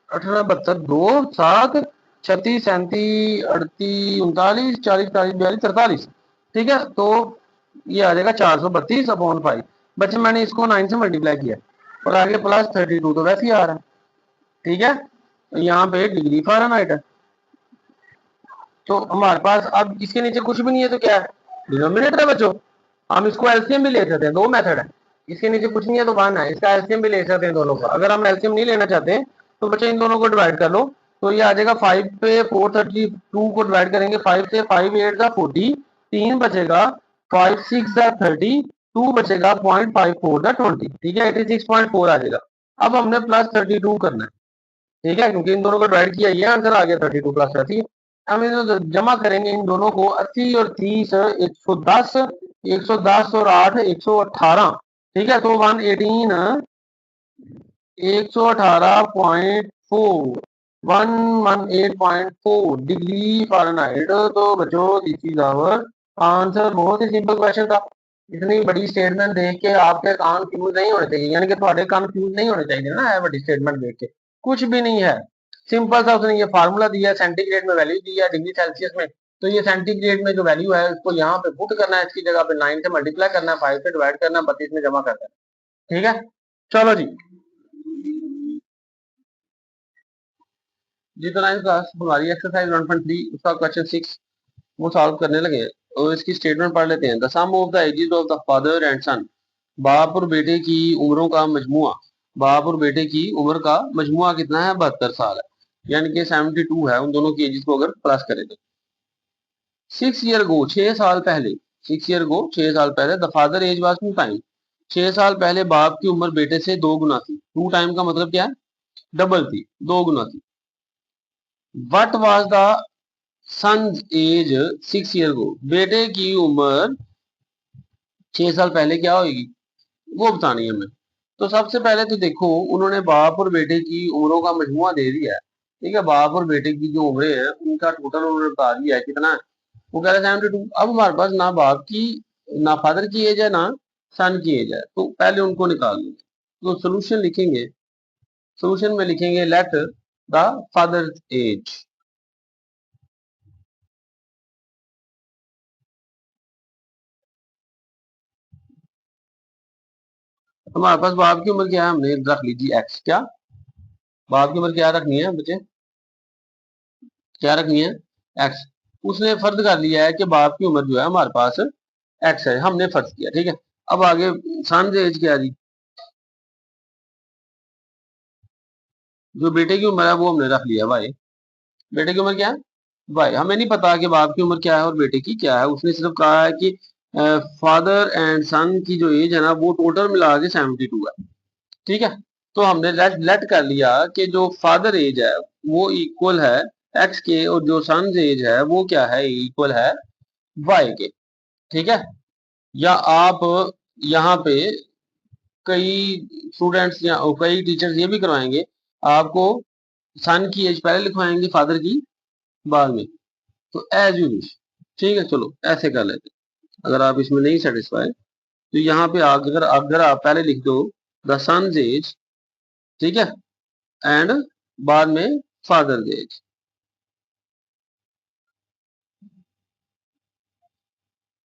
18 72 2 7 36 37 38 39 40 40 42 43। ठीक है, तो ये आ जाएगा 432/5। बच्चे मैंने इसको 9 से मल्टीप्लाई किया और आगे प्लस 32 तो वैसे ही आ रहा है। ठीक है, यहाँ पे डिग्री फ़ारेनहाइट है। तो हमारे पास अब इसके नीचे कुछ भी नहीं है तो क्या है, डिनोमिनेटर है बच्चों। हम इसको एलसीएम भी ले सकते हैं, दो मेथड है। इसके नीचे कुछ नहीं है तो वन है, इसका एलसीएम भी ले सकते हैं दोनों का। अगर हम एलसीएम नहीं लेना चाहते तो बच्चों इन दोनों को डिवाइड कर लो, तो ये आ जाएगा 5 पे 432 को डिवाइड करेंगे 5 से, 5 8 का 40, 3 बचेगा, 5 6 का 30, 2 बचेगा, 0.54 का 20। ठीक है, 86.4 आ जाएगा। अब हमने प्लस 32 करना है। ठीक है, क्योंकि इन दोनों को डिवाइड किया, ये आंसर आ गया 32 प्लस 30। हम इन जमा करेंगे इन दोनों को, 80 और 30 110, 110 और 8 118। ठीक है, तो 118 118.4 118.4 डिग्री फ़ारेनहाइट। तो बच्चों दिस इज आवर आंसर। बहुत ही सिंपल क्वेश्चन था। इतनी बड़ी स्टेटमेंट देख के आपके कान फ्यूज नहीं होने चाहिए, यानी कि तुम्हारे कान फ्यूज नहीं होने चाहिए ना है बड़ी स्टेटमेंट देख के। कुछ भी नहीं है, सिंपल सा उसने ये फार्मूला दिया, सेंटीग्रेड में वैल्यू दिया डिग्री सेल्सियस में, तो ये सेंटीग्रेड में जो वैल्यू है उसको यहाँ पे पुट करना है, इसकी जगह पे 9 से मल्टीप्लाई करना है, 5 से डिवाइड करना है, 32 में जमा करना है। ठीक है, चलो जी। जी तो नाइन क्लास हमारी एक्सरसाइज 1.3 उसका क्वेश्चन 6 वो सॉल्व करने लगे हैं और इसकी स्टेटमेंट पढ़ लेते हैं। The sum of the ages of the father and son, बाप और बेटे की उम्रों का मजमुआ, बाप और बेटे की उम्र का मजमुआ कितना है, 72 साल है, यानी कि 72 है। उन दोनों की एजेस को अगर प्लस करें तो 6 ईयर गो, 6 साल पहले, 6 ईयर गो 6 साल पहले, the father age was 2 time, 6 साल पहले बाप की उम्र बेटे से 2 गुना थी। 2 टाइम का मतलब क्या है, डबल थी, 2 गुना थी। What was the son's age 6 year ago, बेटे की उम्र 6 साल पहले क्या होगी वो बतानी है हमें। तो सबसे पहले तो देखो उन्होंने बाप और बेटे की उम्रों का मजमुआ दे दिया है। ठीक है, बाप और बेटे की जो उम्रें हैं उनका टोटल उन्होंने बता दिया है कितना है, वो कह रहे हैं 72। अब हमारे पास ना बाप की, ना फादर की एज है, ना सन की एज है, तो पहले उनको निकाल लेंगे। तो सोल्यूशन लिखेंगे, सोल्यूशन में लिखेंगे लेट द फादर एज। हमारे पास बाप की उम्र क्या है, हमने रख लीजिए एक्स। क्या बाप की उम्र क्या रखनी है बच्चे, क्या रखनी है, एक्स। उसने फर्ज कर लिया है कि बाप की उम्र जो है हमारे पास एक्स है, हमने फर्ज किया। ठीक है, अब आगे सन एज क्या जी, जो बेटे की उम्र है वो हमने रख लिया वाई। बेटे की उम्र क्या है वाई, हमें नहीं पता कि बाप की उम्र क्या है और बेटे की क्या है। उसने सिर्फ कहा है कि फादर एंड सन की जो एज है ना वो टोटल मिला के 72 है। ठीक है, तो हमने लेट कर लिया कि जो फादर एज है वो इक्वल है एक्स के, और जो सन एज है वो क्या है, इक्वल है वाई के। ठीक है, या आप यहाँ पे कई स्टूडेंट्स या कई टीचर्स ये भी करवाएंगे आपको, सन की एज पहले लिखवाएंगे फादर की बाद में, तो एज यू विश। ठीक है, चलो ऐसे कर लेते हैं। अगर आप इसमें नहीं सेटिस्फाई तो यहाँ पे अगर आप पहले लिख दो द सन एज, ठीक है, एंड बाद में फादर एज।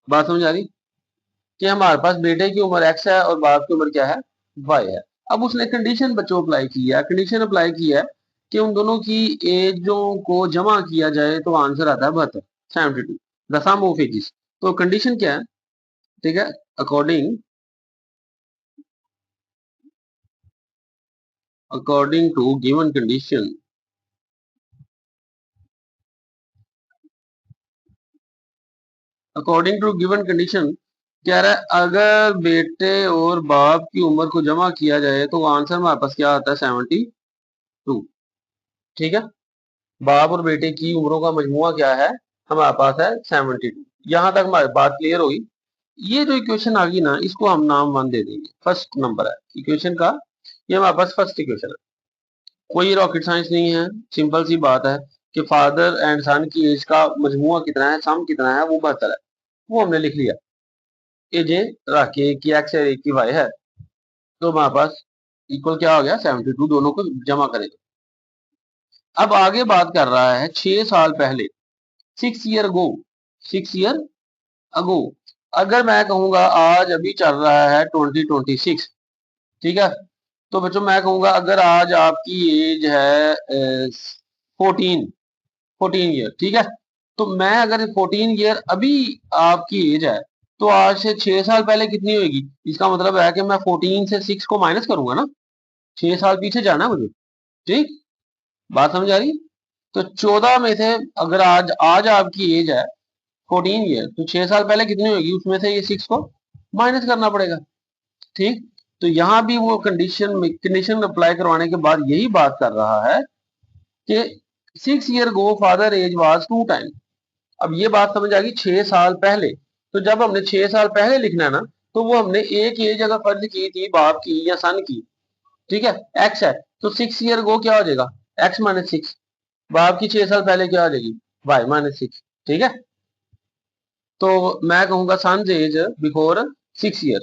बात समझ आ रही कि हमारे पास बेटे की उम्र एक्स है और बाप की उम्र क्या है, वाई है। अब उसने कंडीशन बच्चों अप्लाई की है, कंडीशन अप्लाई की है कि उन दोनों की एजों को जमा किया जाए तो आंसर आता है 72, 72 द सम ऑफ एजेस। तो कंडीशन क्या है, ठीक है, according according to given condition, according to given condition कह रहा है अगर बेटे और बाप की उम्र को जमा किया जाए तो आंसर हमारे पास क्या आता है 72। ठीक है, बाप और बेटे की उम्रों का मजमुआ क्या है हमारे पास है 72। यहां तक हमारी बात क्लियर होगी। ये जो इक्वेशन आ गई ना इसको हम नाम 1 दे देंगे, फर्स्ट नंबर है इक्वेशन का, ये हमारे पास फर्स्ट इक्वेशन है। कोई रॉकेट साइंस नहीं है, सिंपल सी बात है कि फादर एंड सन की एज का मजमुआ कितना है, सम कितना है, वो 72 है, वो हमने लिख लिया। एज रख के एक की एक्स है एक की वाई है, तो हमारे पास इक्वल क्या हो गया 72, दोनों को जमा करेंगे। अब आगे बात कर रहा है 6 साल पहले, 6 ईयर अगो, 6 ईयर अगो। अगर मैं कहूंगा आज अभी चल रहा है 2026, ठीक है, तो बच्चों मैं कहूंगा अगर आज आपकी एज है 14 ईयर, ठीक है, तो मैं अगर 14 ईयर अभी आपकी एज है तो आज से 6 साल पहले कितनी होगी, इसका मतलब है कि मैं 14 से 6 को माइनस करूंगा ना, 6 साल पीछे जाना मुझे। ठीक, बात समझ आ रही। तो 14 में से अगर आज आज आपकी एज है 14 ईयर, तो 6 साल पहले कितनी होगी उसमें से ये 6 को माइनस करना पड़ेगा। ठीक, तो यहाँ भी वो कंडीशन अप्लाई करवाने के बाद यही बात कर रहा है कि 6 year go father age was 2 time. अब ये बात समझ आ गई 6 साल पहले, तो जब हमने 6 साल पहले लिखना है ना, तो वो हमने एक एज अगर फर्ज की थी बाप की या सन की, ठीक है, एक्स है, तो 6 ईयर गो क्या हो जाएगा x-6, बाप की 6 साल पहले क्या हो जाएगी y-6। ठीक है, तो मैं कहूंगा son age before 6 year,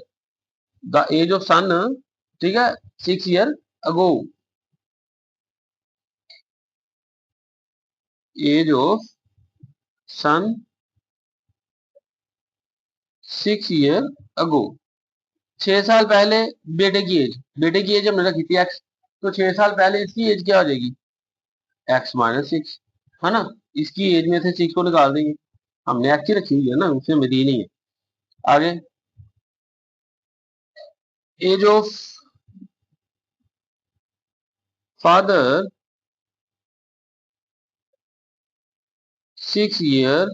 the age of son, ठीक है, 6 year ago, age of son 6 year ago. 6 साल पहले बेटे की एज हमने रखी थी एक्स, तो 6 साल पहले इसकी एज क्या हो जाएगी x-6, है ना, इसकी एज में से 6 को निकाल देंगे, हमने एक्स ही रखी हुई है ना, उसमें दी नहीं है। आगे age of father 6 year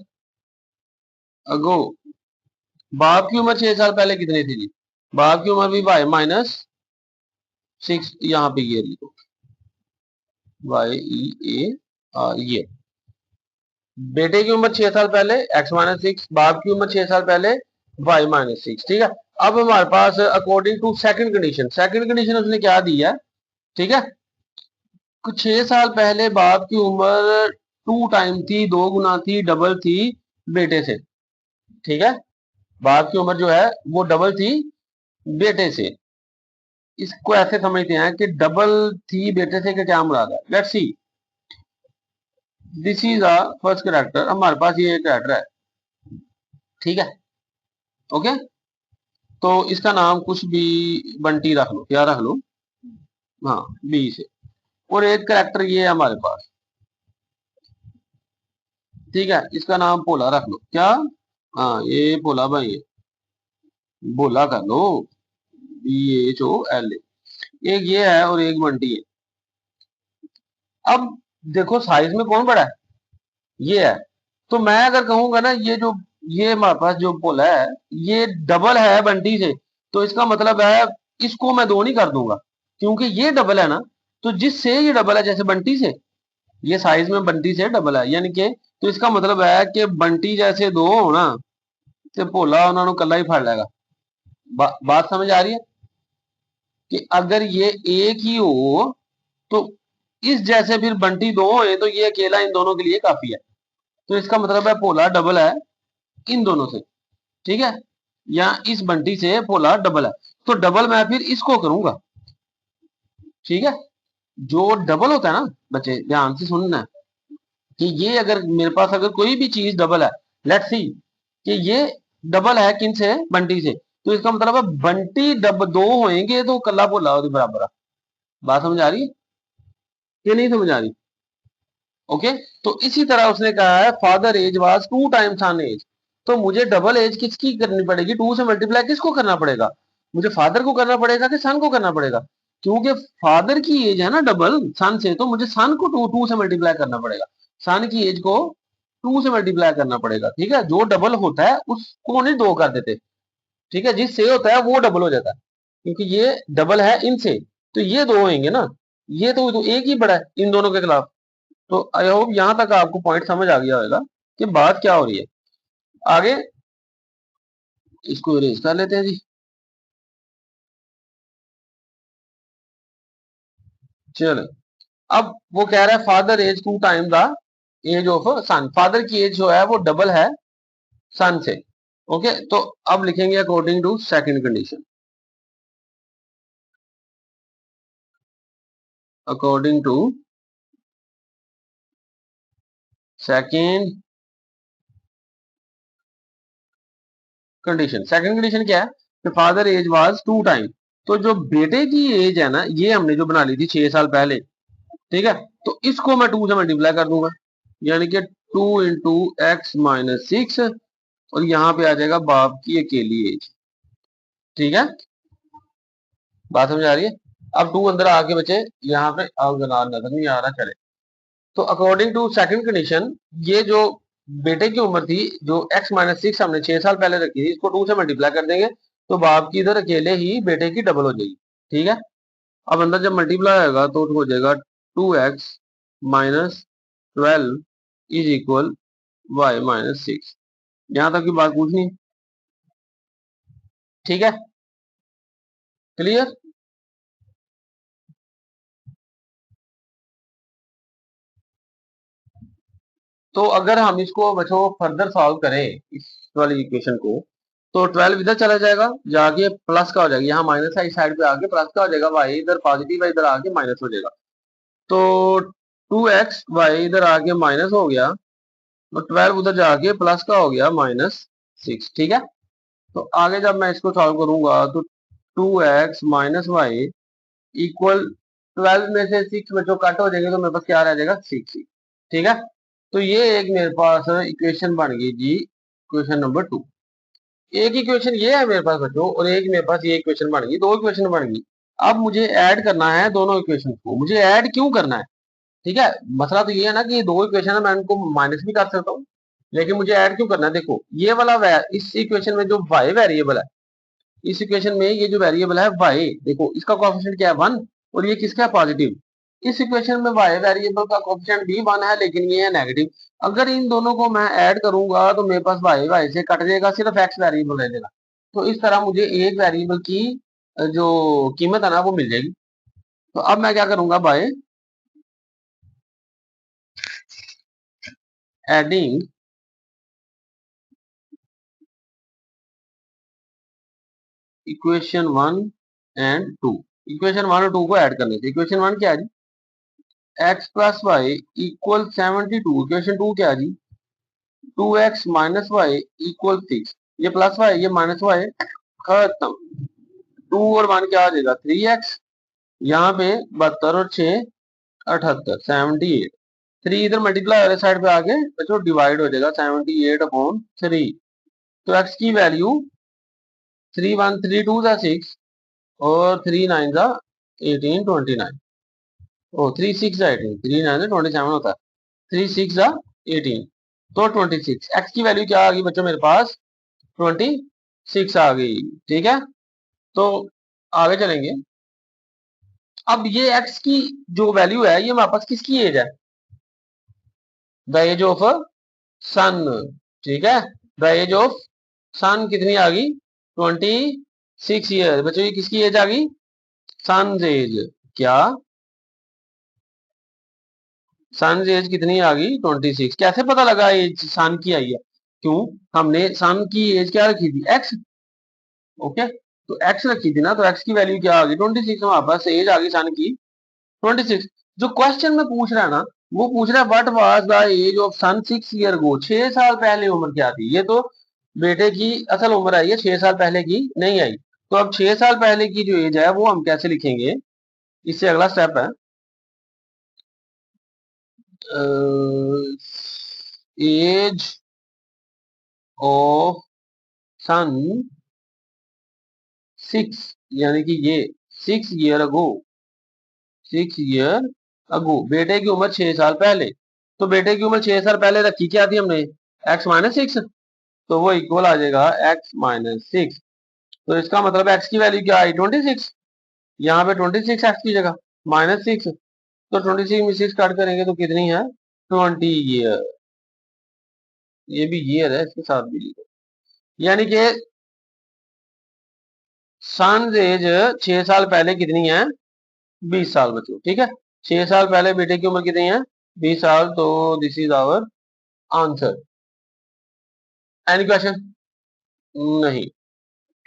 ago, बाप की उम्र 6 साल पहले कितनी थी जी, बाप की उम्र भी y-6, यहाँ पे ये लिखो y-e-a-r, ये बेटे की उम्र 6 साल पहले x-6, बाप की उम्र 6 साल पहले y-6। ठीक है, अब हमारे पास according to second condition, second condition उसने क्या दी है, ठीक है, 6 साल पहले बाप की उम्र 2 टाइम थी, 2 गुना थी, डबल थी बेटे से। ठीक है, बाप की उम्र जो है वो डबल थी बेटे से। इसको ऐसे समझते हैं कि डबल थी बेटे से क्या मुराद है, let's see, this is a first character, हमारे पास ये कैरेक्टर है, ठीक है, ओके, तो इसका नाम कुछ भी बंटी रख लो, क्या रख लो, हाँ बी से, और एक कैरेक्टर ये है हमारे पास, ठीक है, इसका नाम भोला रख लो, क्या, हाँ ये भोला भाई है, भोला कर लो, BHOLA, एक ये है और एक बंटी है। अब देखो साइज में कौन बड़ा है, ये है, तो मैं अगर कहूंगा ना ये हमारे पास जो भोला है ये डबल है बंटी से, तो इसका मतलब है इसको मैं 2 नहीं कर दूंगा, क्योंकि ये डबल है ना, तो जिससे ये डबल है जैसे बंटी से, ये साइज में बंटी से डबल है, यानी कि तो इसका मतलब है कि बंटी जैसे 2 हो ना, तो भोला उन्होंने कला ही फाड़ लेगा। बात समझ आ रही है कि अगर ये एक ही हो तो इस जैसे फिर बंटी 2 है तो ये अकेला इन दोनों के लिए काफी है, तो इसका मतलब है भोला डबल है इन दोनों से, ठीक है, या इस बंटी से भोला डबल है, तो डबल मैं फिर इसको करूंगा। ठीक है, जो डबल होता है ना बच्चे ध्यान से सुनना है कि ये अगर मेरे पास अगर कोई भी चीज डबल है, लेट्स सी कि ये डबल है किन से, बंटी से, तो इसका मतलब है बंटी डब 2 होंगे तो कल्ला भोला बराबर है। बात समझ आ रही है कि नहीं समझ आ रही, ओके, तो इसी तरह उसने कहा है father age was 2 time son age, तो मुझे डबल एज किसकी करनी पड़ेगी, 2 से मल्टीप्लाई किसको करना पड़ेगा, मुझे फादर को करना पड़ेगा कि सन को करना पड़ेगा, क्योंकि फादर की एज है ना डबल सन से, तो मुझे सन को टू से मल्टीप्लाई करना पड़ेगा, सन की एज को 2 से मल्टीप्लाई करना पड़ेगा। ठीक है, जो डबल होता है उसको नहीं 2 कर देते। ठीक है, जिससे होता है वो डबल हो जाता है, क्योंकि ये डबल है इनसे, तो ये 2 होंगे ना, ये तो एक ही बड़ा है इन दोनों के खिलाफ। तो आई होप यहां तक आपको पॉइंट समझ आ गया होगा कि बात क्या हो रही है। आगे इसको इरेज कर लेते हैं जी। चलो, अब वो कह रहा है father age 2 time the age of son, father की एज जो है वो डबल है सन से। ओके, तो अब लिखेंगे according to second condition, according to second condition. Second condition क्या है कि फादर एज वाज 2 टाइम, तो जो बेटे की एज है ना, ये हमने जो बना ली थी 6 साल पहले। ठीक है, तो इसको मैं 2 से मल्टीप्लाई कर दूंगा, यानी कि 2 इंटू एक्स माइनस 6, और यहाँ पे आ जाएगा बाप की अकेली एज। ठीक है, बात समझ आ रही है। अब 2 अंदर आके बचे, यहाँ पे अगर नजर नहीं आ रहा चले, तो अकॉर्डिंग टू सेकंड कंडीशन, ये जो बेटे की उम्र थी जो x माइनस 6 हमने 6 साल पहले रखी थी, इसको 2 से मल्टीप्लाई कर देंगे, तो बाप की इधर अकेले ही बेटे की डबल हो जाएगी। ठीक है, अब अंदर जब मल्टीप्लाई होगा तो हो जाएगा 2x minus 12 is equal Y minus 6। यहां तक की बात पूछनी। ठीक है, क्लियर। तो अगर हम इसको बच्चों फर्दर सॉल्व करें इस वाली इक्वेशन को, तो 12 इधर चला जाएगा, जाके प्लस का हो जाएगा, यहाँ माइनस है, इस साइड पे आके प्लस का हो जाएगा, वाई इधर पॉजिटिव है, इधर आके माइनस हो जाएगा। तो 2x वाई इधर आके माइनस हो गया, और 12 उधर जाके प्लस का हो गया -6। ठीक है, तो आगे जब मैं इसको सॉल्व करूंगा तो 2x माइनस वाई इक्वल 12 में से 6 बच्चों कट हो जाएंगे, तो मेरे पास क्या रह जाएगा 6 ही। ठीक है, तो ये एक मेरे पास इक्वेशन बन गई जी, इक्वेशन नंबर 2। एक इक्वेशन ये है मेरे पास बच्चों, और एक मेरे पास ये इक्वेशन बन गई, 2 इक्वेशन बन गई। अब मुझे ऐड करना है दोनों इक्वेशन को। मुझे ऐड क्यों करना है? ठीक है, मसला तो ये है ना कि ये 2 इक्वेशन है, मैं इनको माइनस भी कर सकता हूँ, लेकिन मुझे ऐड क्यों करना है? देखो ये वाला इस इक्वेशन में जो वाई वेरिएबल है, इस इक्वेशन में ये जो वेरिएबल है वाई, देखो इसका कोएफिशिएंट क्या है 1, और ये किसका है पॉजिटिव। इस इक्वेशन में वाई वेरिएबल का कोएफिशिएंट भी 1 है, लेकिन ये है नेगेटिव। अगर इन दोनों को मैं ऐड करूंगा तो मेरे पास वाई वाई से कट जाएगा, सिर्फ एक्स वेरिएबल रह जाएगा। तो इस तरह मुझे एक वेरिएबल की जो कीमत है ना वो मिल जाएगी। तो अब मैं क्या करूंगा, by adding equation 1 and 2, equation 1 और 2 को ऐड करने से। इक्वेशन 1 क्या है जी, x plus Y equal 72। Equation 2 क्या है जी, 2x माइनस वाई इक्वल 6। ये प्लस वाई ये माइनस वाई खत्म। 2 और 1 क्या आ जाएगा 3x, यहाँ पे 72 और 6 78, 78। 3 इधर मल्टीप्लाई वाले साइड पे आके बच्चों डिवाइड हो जाएगा 78/3। तो x की वैल्यू 3 1 3 2 जा 6, और 3 9 जा 18 29। ओ 3 6 जा 18, 3 9 27 होता है, 3 6 जा 18, तो 26। x की वैल्यू क्या आ गई बच्चों मेरे पास 26 आ गई। ठीक है, तो आगे चलेंगे। अब ये x की जो वैल्यू है ये हमारे पास किसकी एज है, द एज ऑफ सन। ठीक है, द एज ऑफ सन कितनी आ गई 26 ईयर। बच्चों ये किसकी एज आ गई, सन एज। क्या सन एज कितनी आ गई 26। कैसे पता लगा एज सन की आई है? क्यों, हमने सन की एज क्या रखी थी x। ओके, तो x रखी थी ना, तो x की वैल्यू क्या आ गई 26, हमारे पास एज आ गई सन की 26। जो क्वेश्चन में पूछ रहा है ना, वो पूछ रहा है what was the age of son 6 year ago, 6 साल पहले उम्र क्या थी। ये तो बेटे की असल उम्र आई है, 6 साल पहले की नहीं आई। तो अब 6 साल पहले की जो एज है वो हम कैसे लिखेंगे, इससे अगला स्टेप है एज ऑफ सन 6, यानी कि ये 6 ईयर अगो। 6 ईयर अगो, बेटे की उम्र 6 साल पहले। तो बेटे की उम्र 6 साल पहले रखी क्या थी हमने, x माइनस 6, तो वो इक्वल आ जाएगा x माइनस 6। तो इसका मतलब x की वैल्यू क्या आई, 26। यहाँ पे 26 x की जगह माइनस 6, तो 26 में 6 काट करेंगे तो कितनी है, 20 ईयर। ये भी ईयर है, इसके साथ भी लिखो। यानी कि सन एज 6 साल पहले कितनी है, 20 साल बच्चों, ठीक है। 6 साल पहले बेटे की उम्र कितनी है, 20 साल, तो this is our answer. Any question? नहीं।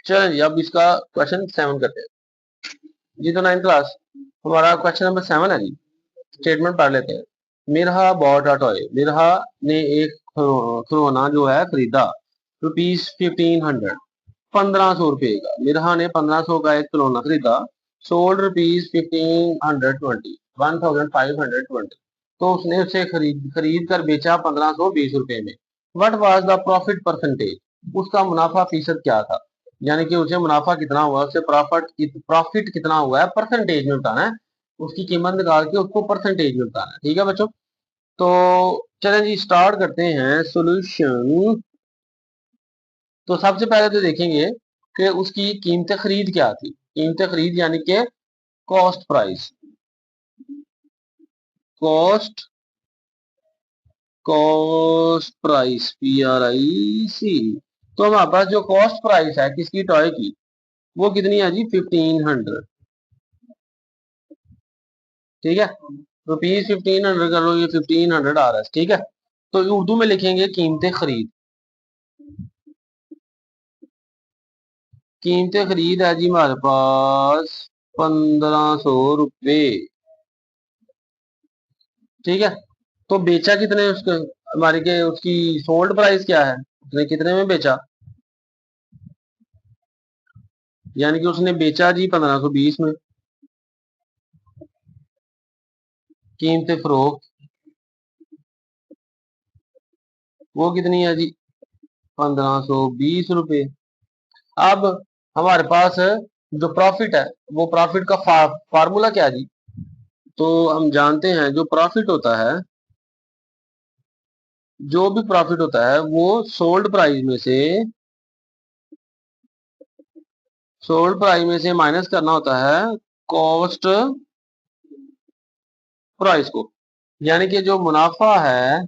चलो जी, अब इसका क्वेश्चन 7 करते हैं जी। तो 9th क्लास हमारा क्वेश्चन नंबर 7 है जी। स्टेटमेंट पढ़ लेते हैं। Mirha bought a toy, Mirha ने एक खिलौना जो है खरीदा, ₹1500, 1500 का। मिरहा ने 1500 का एक खिलौना खरीदा, सोल्ड ₹1520, 1520। तो उसने उसे खरीद कर बेचा 1520 में। What was the profit percentage, उसका मुनाफा फीसद क्या था। यानी कि उसे मुनाफा कितना हुआ, उसे प्रॉफिट कितना हुआ है, परसेंटेज में बताना है। उसकी कीमत निकाल के उसको परसेंटेज में बताना है, ठीक है बच्चों। तो चलें जी, स्टार्ट करते हैं सॉल्यूशन। तो सबसे पहले तो देखेंगे कि उसकी कीमत खरीद क्या थी। कीमत खरीद यानी कि cost price, cost cost price, PRIC। तो हमारे पास जो कॉस्ट प्राइस है किसकी, टॉय की, वो कितनी है जी, 1500, ठीक है। ₹1500 कर लो, ये 1500 आ रहा है, ठीक है। तो उर्दू में लिखेंगे कीमत खरीद। कीमत खरीद है जी हमारे पास ₹1500, ठीक है। तो बेचा कितने उसके, हमारे के उसकी सोल्ड प्राइस क्या है, उसने कितने में बेचा, यानी कि उसने बेचा जी 1520 में। कीमत फरोख्त वो कितनी है जी, ₹1520। अब हमारे पास जो प्रॉफिट है, वो प्रॉफिट का फार्मूला क्या है जी। तो हम जानते हैं जो प्रॉफिट होता है, जो भी प्रॉफिट होता है वो सोल्ड प्राइस में से, सोल्ड प्राइस में से माइनस करना होता है कॉस्ट प्राइस को। यानी कि जो मुनाफा है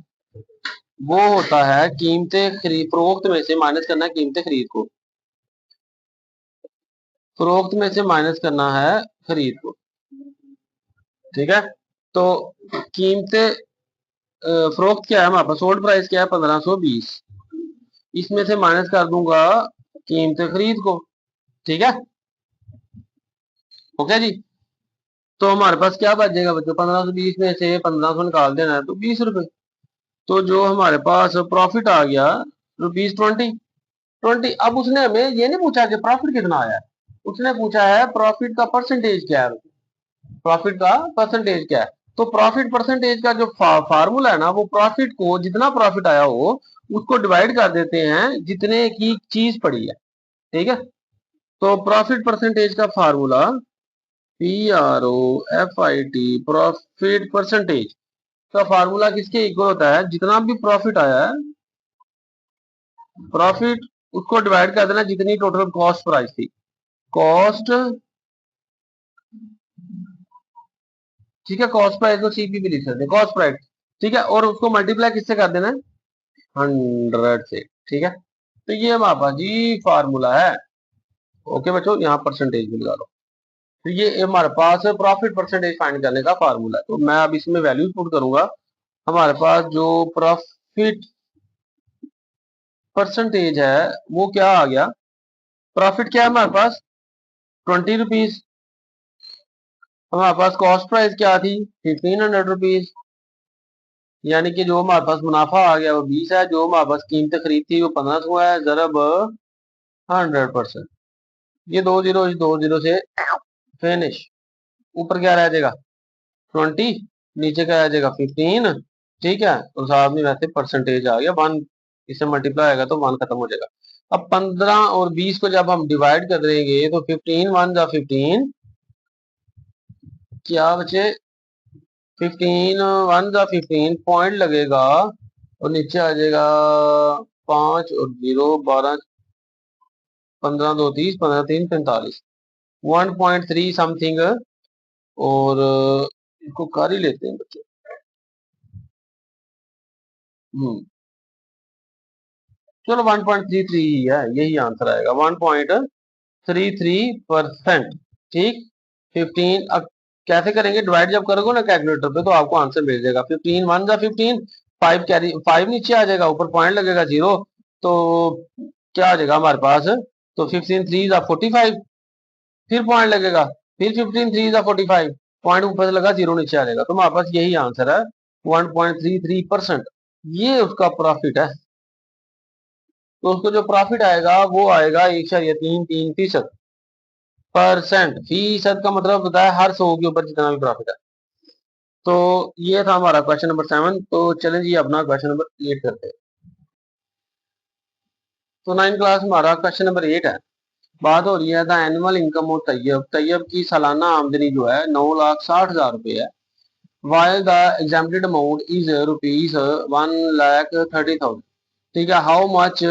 वो होता है कीमत खरीद, फरोख्त में से माइनस करना है कीमत खरीद को, फरोख्त में से माइनस करना है खरीद को, ठीक है। तो कीमत फरोख्त क्या है हमारे पास, सोल्ड प्राइस क्या है 1520, इसमें से माइनस कर दूंगा कीमत खरीद को, ठीक है। ओके जी। तो हमारे पास क्या बच जाएगा बच्चों, 1520 में से 1500 निकाल देना है तो ₹20। तो जो हमारे पास प्रॉफिट आ गया ₹20। अब उसने हमें ये नहीं पूछा कि प्रॉफिट कितना आया है, उसने पूछा है प्रॉफिट का परसेंटेज क्या है, प्रॉफिट का परसेंटेज क्या है। तो प्रॉफिट परसेंटेज का जो फार्मूला है ना, वो प्रॉफिट को, जितना प्रॉफिट आया हो उसको डिवाइड कर देते हैं जितने की चीज पड़ी है, ठीक है। तो प्रॉफिट परसेंटेज का फार्मूला PROFIT, प्रॉफिट परसेंटेज का फार्मूला किसके इक्वल होता है, जितना भी प्रॉफिट आया है, प्रॉफिट उसको डिवाइड कर देना जितनी टोटल कॉस्ट प्राइस थी, कॉस्ट, ठीक है। कॉस्ट प्राइस को CP भी लिख सकते हैं, कॉस्ट प्राइस, ठीक है। और उसको मल्टीप्लाई किससे कर देना है, 100 से, ठीक है। तो ये हमारे पास जी फार्मूला है। ओके बच्चों, यहाँ परसेंटेज भी लगा लो। तो ये हमारे पास प्रॉफिट परसेंटेज फाइंड करने का फार्मूला है। तो मैं अब इसमें वैल्यूज पुट करूंगा। हमारे पास जो प्रॉफिट परसेंटेज है वो क्या आ गया, प्रॉफिट क्या है हमारे पास, ₹20। हमारे पास कॉस्ट प्राइस क्या थी, ₹1500। यानी कि जो हमारे पास मुनाफा आ गया वो 20 है, जो हमारे पास कीमत खरीद थी वो 1500 है, जरब 100%। ये दो जीरो से फिनिश। ऊपर क्या रह जाएगा, 20, नीचे क्या रह जाएगा, 15, ठीक है। और साथ में वैसे परसेंटेज आ गया 1, इससे मल्टीप्लाई आएगा तो 1 खत्म हो जाएगा। अब 15 और 20 को जब हम डिवाइड कर देंगे तो 15 1 जा 15, क्या बचे 15 वन जा 15 पॉइंट लगेगा और नीचे आ जाएगा 5 और 0 12 15 2 30 15 3 45 1.3 समथिंग। और इसको कर ही लेते हैं बच्चे। चलो 1.33 ही है, यही आंसर आएगा 1.33%। ठीक। 15 अब कैसे करेंगे, डिवाइड जब करोगे ना कैलकुलेटर पे तो आपको आंसर मिल जाएगा। 15 वन जा 15, 5 कैरी 5 नीचे आ जाएगा, ऊपर पॉइंट लगेगा 0, तो क्या आ जाएगा हमारे पास, तो 15 3 जा 45, फिर पॉइंट लगेगा, फिर 15 3 जा 45, पॉइंट ऊपर से लगा 0 नीचे आ जाएगा, तो हमारे पास यही आंसर है 1.33%। ये उसका प्रॉफिट है। तो उसको जो प्रॉफिट आएगा वो आएगा 1.33%। फीसद का मतलब होता है हर 100 के ऊपर जितना भी प्रॉफिट है। तो ये था हमारा क्वेश्चन नंबर 7। तो चलें जी अपना क्वेश्चन नंबर 8 करते हैं। तो 9 क्लास हमारा क्वेश्चन नंबर 8 है। बात हो रही है the annual income of Tayyab. Tayyab की सालाना आमदनी जो है 9,60,000 रुपये है। While the exempted amount is rupees 1,30,000। ठीक है। How much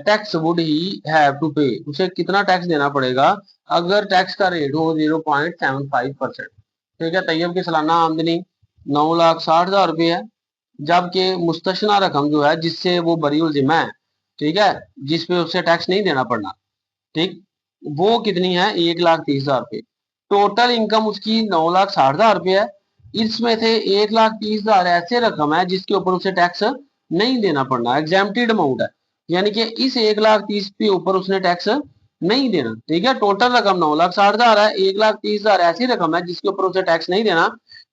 tax would he have to pay. उसे कितना टैक्स देना पड़ेगा अगर टैक्स का रेट हो 0.75%। ठीक है। तैयब की सालाना आमदनी 9,60,000 रुपये है, जबकि मुस्तशना रकम जो है जिससे वो बरीउल जिम्मा है, ठीक है, जिसपे उसे टैक्स नहीं देना पड़ना, ठीक, वो कितनी है 1,30,000 रुपये। टोटल इनकम उसकी 9,60,000 रुपये है। इसमें से 1,30,000 ऐसे रकम है जिसके ऊपर उसे टैक्स नहीं देना पड़ना, एग्जाम्प्टेड अमाउंट है, यानी कि इस 1,30,000 के ऊपर उसने टैक्स नहीं देना। ठीक है। टोटल रकम 9,60,000 है, 1,30,000 ऐसी रकम है जिसके ऊपर उसे टैक्स नहीं देना।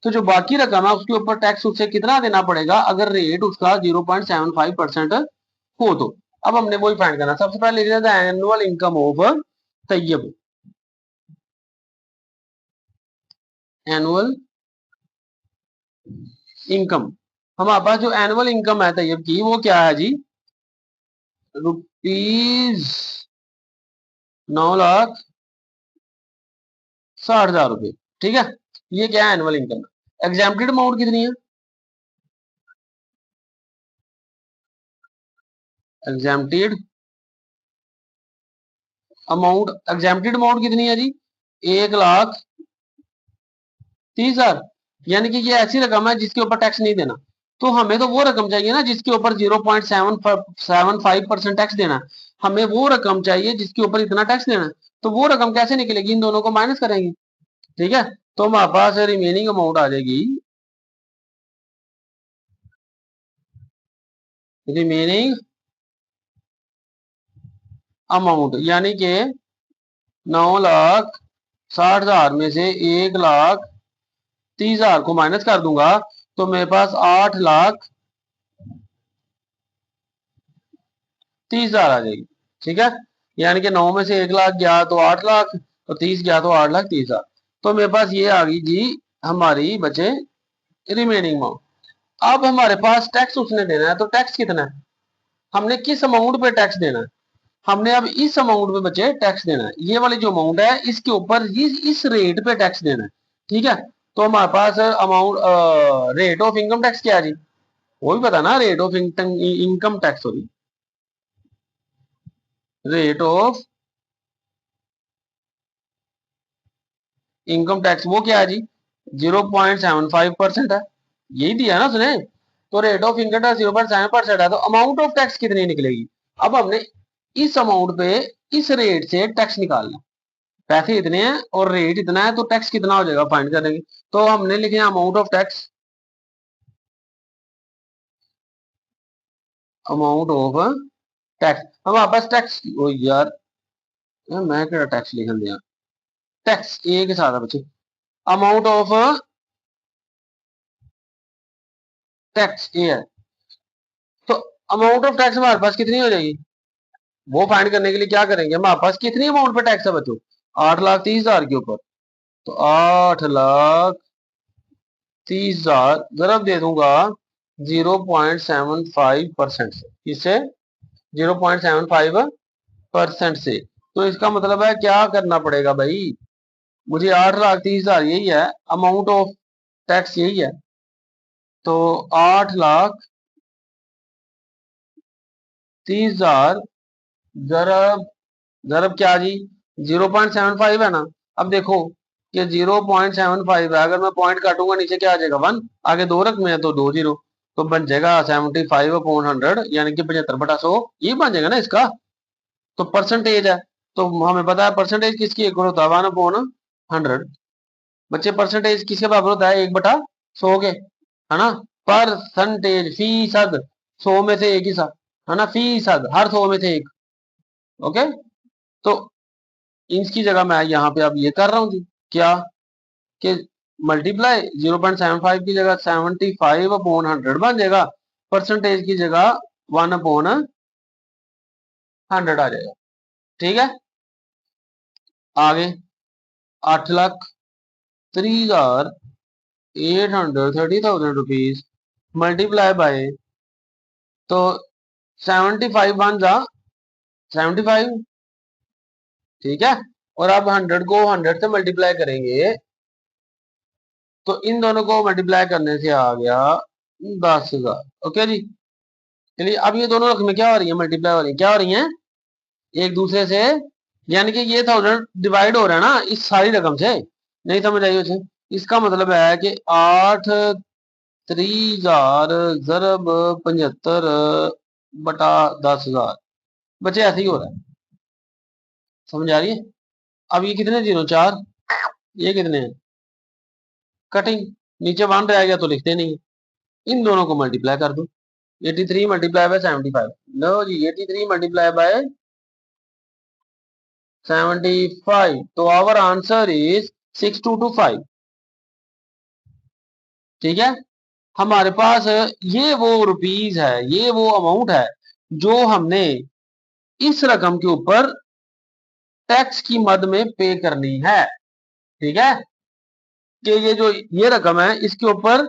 तो जो बाकी रकम है उसके ऊपर टैक्स उसे कितना देना पड़ेगा अगर रेट उसका 0.75% हो तो। अब हमने वही फाइंड करना। सबसे पहले लिख देते हैं annual income of Tayyab. Annual income, हमारे पास जो एनुअल इनकम है तैयब की वो क्या है जी, रुपीज 9,60,000 रुपये। ठीक है। ये क्या है एनुअल इनकम। एग्जाम्प्टेड अमाउंट कितनी है, एग्जाम्प्टेड अमाउंट कितनी है जी, 1,30,000। यानी कि ये ऐसी रकम है जिसके ऊपर टैक्स नहीं देना। तो हमें तो वो रकम चाहिए ना जिसके ऊपर 0.75% टैक्स देना है। हमें वो रकम चाहिए जिसके ऊपर इतना टैक्स देना है। तो वो रकम कैसे निकलेगी, इन दोनों को माइनस करेंगे। ठीक है। तो हमारे पास रिमेनिंग अमाउंट आ जाएगी, रिमेनिंग अमाउंट, यानी कि 9,60,000 में से 1,30,000 को माइनस कर दूंगा तो मेरे पास 8,30,000 आ जाएगी। ठीक है। यानी कि 9 में से 1,00,000 गया तो 8,00,000 और 30 गया तो 8,30,000। तो मेरे पास ये आ गई जी हमारी बचे रिमेनिंग अमाउंट। अब हमारे पास टैक्स उसने देना है, तो टैक्स कितना है, हमने किस अमाउंट पे टैक्स देना है, हमने अब इस अमाउंट पे बचे टैक्स देना है। ये वाली जो अमाउंट है इसके ऊपर इस रेट पे टैक्स देना है। ठीक है। तो हमारे पास amount rate of income tax क्या है जी, वो भी पता ना, rate of income tax, sorry, rate of income tax वो क्या है जी, 0.75% है, यही दिया ना उसने। तो रेट ऑफ इनकम टैक्स 0.7% है, तो अमाउंट ऑफ टैक्स कितनी निकलेगी। अब हमने इस अमाउंट पे इस रेट से टैक्स निकालना, पैसे इतने हैं और रेट इतना है, तो टैक्स कितना हो जाएगा फाइंड करेंगे। तो हमने लिखे amount of tax, amount of tax, हमारे पास टैक्स, ओ यार मैं क्या टैक्स लिखन दिया, टैक्स ए के साथ है बच्चे, अमाउंट ऑफ टैक्स ए है। तो अमाउंट ऑफ टैक्स हमारे पास कितनी हो जाएगी, वो फाइंड करने के लिए क्या करेंगे, हमारे पास कितनी अमाउंट पे टैक्स है बच्चों, 8,30,000 के ऊपर। तो 8,30,000 जरा दे दूंगा 0.75% से, इससे 0.75% से। तो इसका मतलब है क्या करना पड़ेगा भाई, मुझे 8,30,000 यही है, अमाउंट ऑफ टैक्स यही है, तो 8,30,000 जरब जरब क्या जी 0.75 है ना। अब देखो कि 0.75 है, अगर मैं पॉइंट काटूंगा नीचे क्या आ जाएगा 1, आगे दो रकमें है तो 2 जीरो, तो बन जाएगा 75/100 यानी कि 75/100, ये बन जाएगा ना इसका। तो परसेंटेज है, तो हमें पता है परसेंटेज किसकी इक्वल होता है 1/100। बच्चे परसेंटेज किसके बराबर होता है 1/100 के, है ना। परसेंटेज फीसद, 100 में से एक हिस्सा, है ना, फीसद हर 100 में से एक। ओके, तो इसकी जगह मैं यहाँ पे अब ये कर रहा हूँ जी, क्या कि मल्टीप्लाई 0.75 की जगह 75/100 बन जाएगा, परसेंटेज की जगह 1/100 आ जाएगा। ठीक है, आगे 8,30,830,000 मल्टीप्लाई बाय, तो 75 बन जा 75, ठीक है, और अब 100 को 100 से मल्टीप्लाई करेंगे, तो इन दोनों को मल्टीप्लाई करने से आ गया 10,000। ओके जी, चलिए अब ये दोनों रकमें क्या हो रही है मल्टीप्लाई हो रही है, क्या हो रही हैं एक दूसरे से, यानी कि ये 1000 डिवाइड हो रहा है ना इस सारी रकम से। नहीं समझ आई उसे, इसका मतलब है कि 8,30,000 जरब 75/10,000, बच्चे ऐसे ही हो रहा है, समझ आ रही है। अब ये कितने जीरो 4, ये कितने हैं कटिंग, नीचे 1 रह गया तो लिखते नहीं, इन दोनों को मल्टीप्लाई कर दो, 83 मल्टीप्लाई बाय 75, लो जी 83 मल्टीप्लाई बाय 75, तो आवर आंसर इज 6225। ठीक है, हमारे पास ये वो रुपीज है, ये वो अमाउंट है जो हमने इस रकम के ऊपर टैक्स की मद में पे करनी है। ठीक है, कि ये जो ये रकम है इसके ऊपर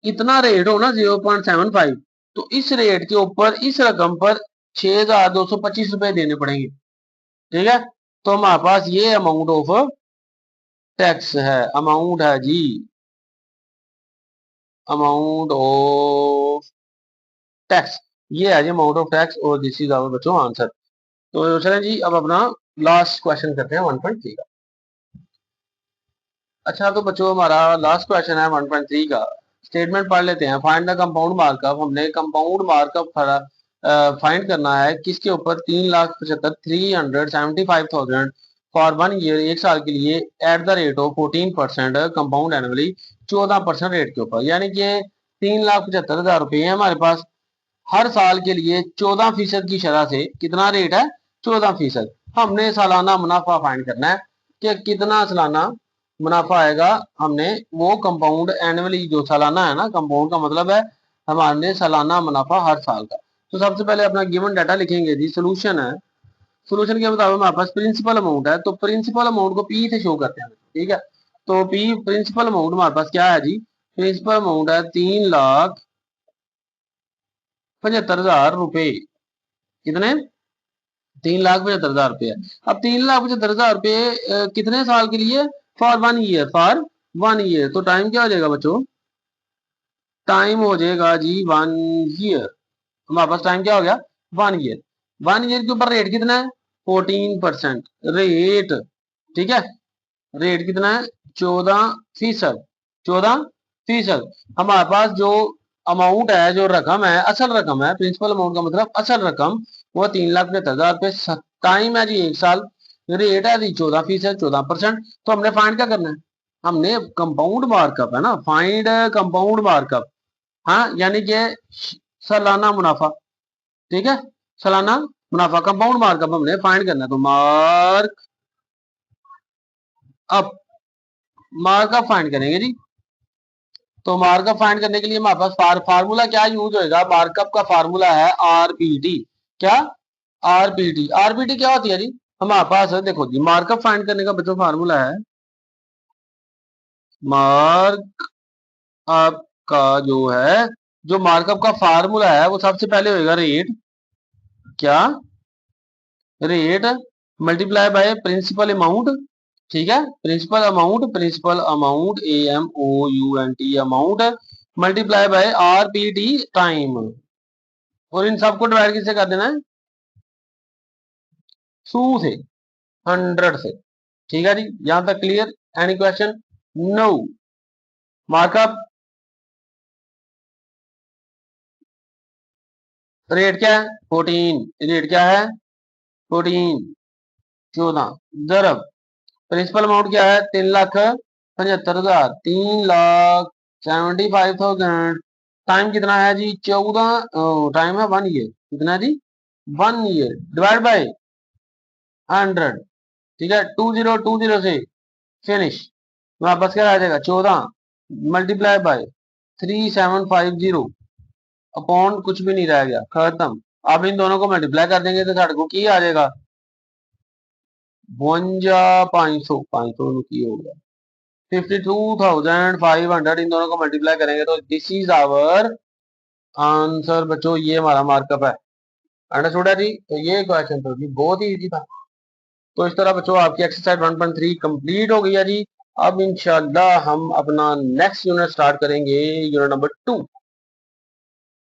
इतना रेट हो ना 0.75, तो इस रेट के ऊपर इस रकम पर 6,225 रुपए देने पड़ेंगे। ठीक है, तो हमारे पास ये अमाउंट ऑफ टैक्स है, अमाउंट है जी, अमाउंट ऑफ टैक्स, ये है जी अमाउंट ऑफ टैक्स, और दिस इज आवर बच्चों आंसर। तो चलें जी अब अपना लास्ट क्वेश्चन करते हैं 1.3 का। अच्छा तो बच्चों हमारा लास्ट क्वेश्चन है 1.3 का, स्टेटमेंट पढ़ लेते हैं। फाइंड द कंपाउंड मार्कअप, हमने कंपाउंड मार्कअप फाइंड करना है किसके ऊपर 3,75,375,000 फॉर 1 ईयर, एक साल के लिए, at the rate of 14% compound annually, 14% rate के ऊपर, यानी कि 3,75,000 रुपये है हमारे पास, हर साल के लिए 14% की शरह से कितना रेट है 14%। हमने सालाना मुनाफा फाइंड करना है कि कितना सालाना मुनाफा आएगा, हमने वो कंपाउंड एनुअली जो सालाना है ना, कंपाउंड का मतलब है हमारे सालाना मुनाफा हर साल का। तो सबसे पहले अपना गिवन डाटा लिखेंगे जी, सोल्यूशन है, सोल्यूशन के मुताबिक हमारे पास प्रिंसिपल अमाउंट है, तो प्रिंसिपल अमाउंट को पी से शो करते हैं। ठीक है, तो पी प्रिंसिपल अमाउंट हमारे पास क्या है जी, प्रिंसिपल अमाउंट है 3,75,000 रुपए, कितने 3,75,000 रुपये। अब 3,75,000 रुपये कितने साल के लिए, फॉर 1 ईयर, फॉर 1 ईयर, तो टाइम क्या हो जाएगा बच्चों, टाइम हो जाएगा जी 1 ईयर, हमारे पास टाइम क्या हो गया 1 ईयर। 1 ईयर के ऊपर रेट कितना है 14% रेट। ठीक है, रेट कितना है 14%, 14%। हमारे पास जो अमाउंट है, जो रकम है, असल रकम है, प्रिंसिपल अमाउंट का मतलब असल रकम, वो 3,75,000 रुपये, टाइम है जी एक साल, रेट है जी 14%, 14%। तो हमने फाइंड क्या करना है, हमने कंपाउंड मार्कअप है ना, फाइंड कंपाउंड मार्कअप, हाँ यानी कि सालाना मुनाफा। ठीक है, सालाना मुनाफा कंपाउंड मार्कअप हमने फाइंड करना है, तो मार्क अप, मार्कअप फाइंड करेंगे जी। तो मार्कअप फाइंड करने के लिए हमारे पास फार्मूला क्या यूज होएगा, मार्कअप का फार्मूला है आरपीटी। क्या आरपीटी, आरपीटी क्या होती है जी, हमारे पास है देखो जी, मार्कअप फाइंड करने का बच्चों फार्मूला है, मार्कअप का जो है, जो मार्कअप का फार्मूला है वो सबसे पहले होएगा रेट, क्या rate multiply by principal amount, ठीक है, principal amount AMOUNT amount multiply by RPT time, और इन सबको डिवाइड किससे कर देना है, 100 से, 100 से। ठीक है जी, यहां तक clear? Any question? No. Markup rate क्या है, 14। रेट क्या है, 14, 14। दरब प्रिंसिपल अमाउंट क्या है, 3,75,000, 3,75,000। टाइम कितना है जी, 14। टाइम है 1 ईयर, कितना है जी, 1 ईयर, डिवाइड बाय 100। ठीक है, 2020 से फिनिश, वापस क्या आ जाएगा, 14 मल्टीप्लाई बाय 3750 अपॉन कुछ भी नहीं रह गया, खत्म। अब इन दोनों को मल्टीप्लाई कर देंगे तो साढ़े को की आ जाएगा, 52,500, 500 की हो गया 52,500। इन दोनों को मल्टीप्लाई करेंगे तो दिस इज आवर आंसर बच्चों, ये हमारा मार्कअप है। अंडरस्टूड है जी? तो ये क्वेश्चन तो जी बहुत ही इजी था। तो इस तरह बच्चों आपकी एक्सरसाइज 1.3 कंप्लीट हो गई है जी। अब इंशाल्लाह हम अपना नेक्स्ट यूनिट स्टार्ट करेंगे, यूनिट नंबर 2।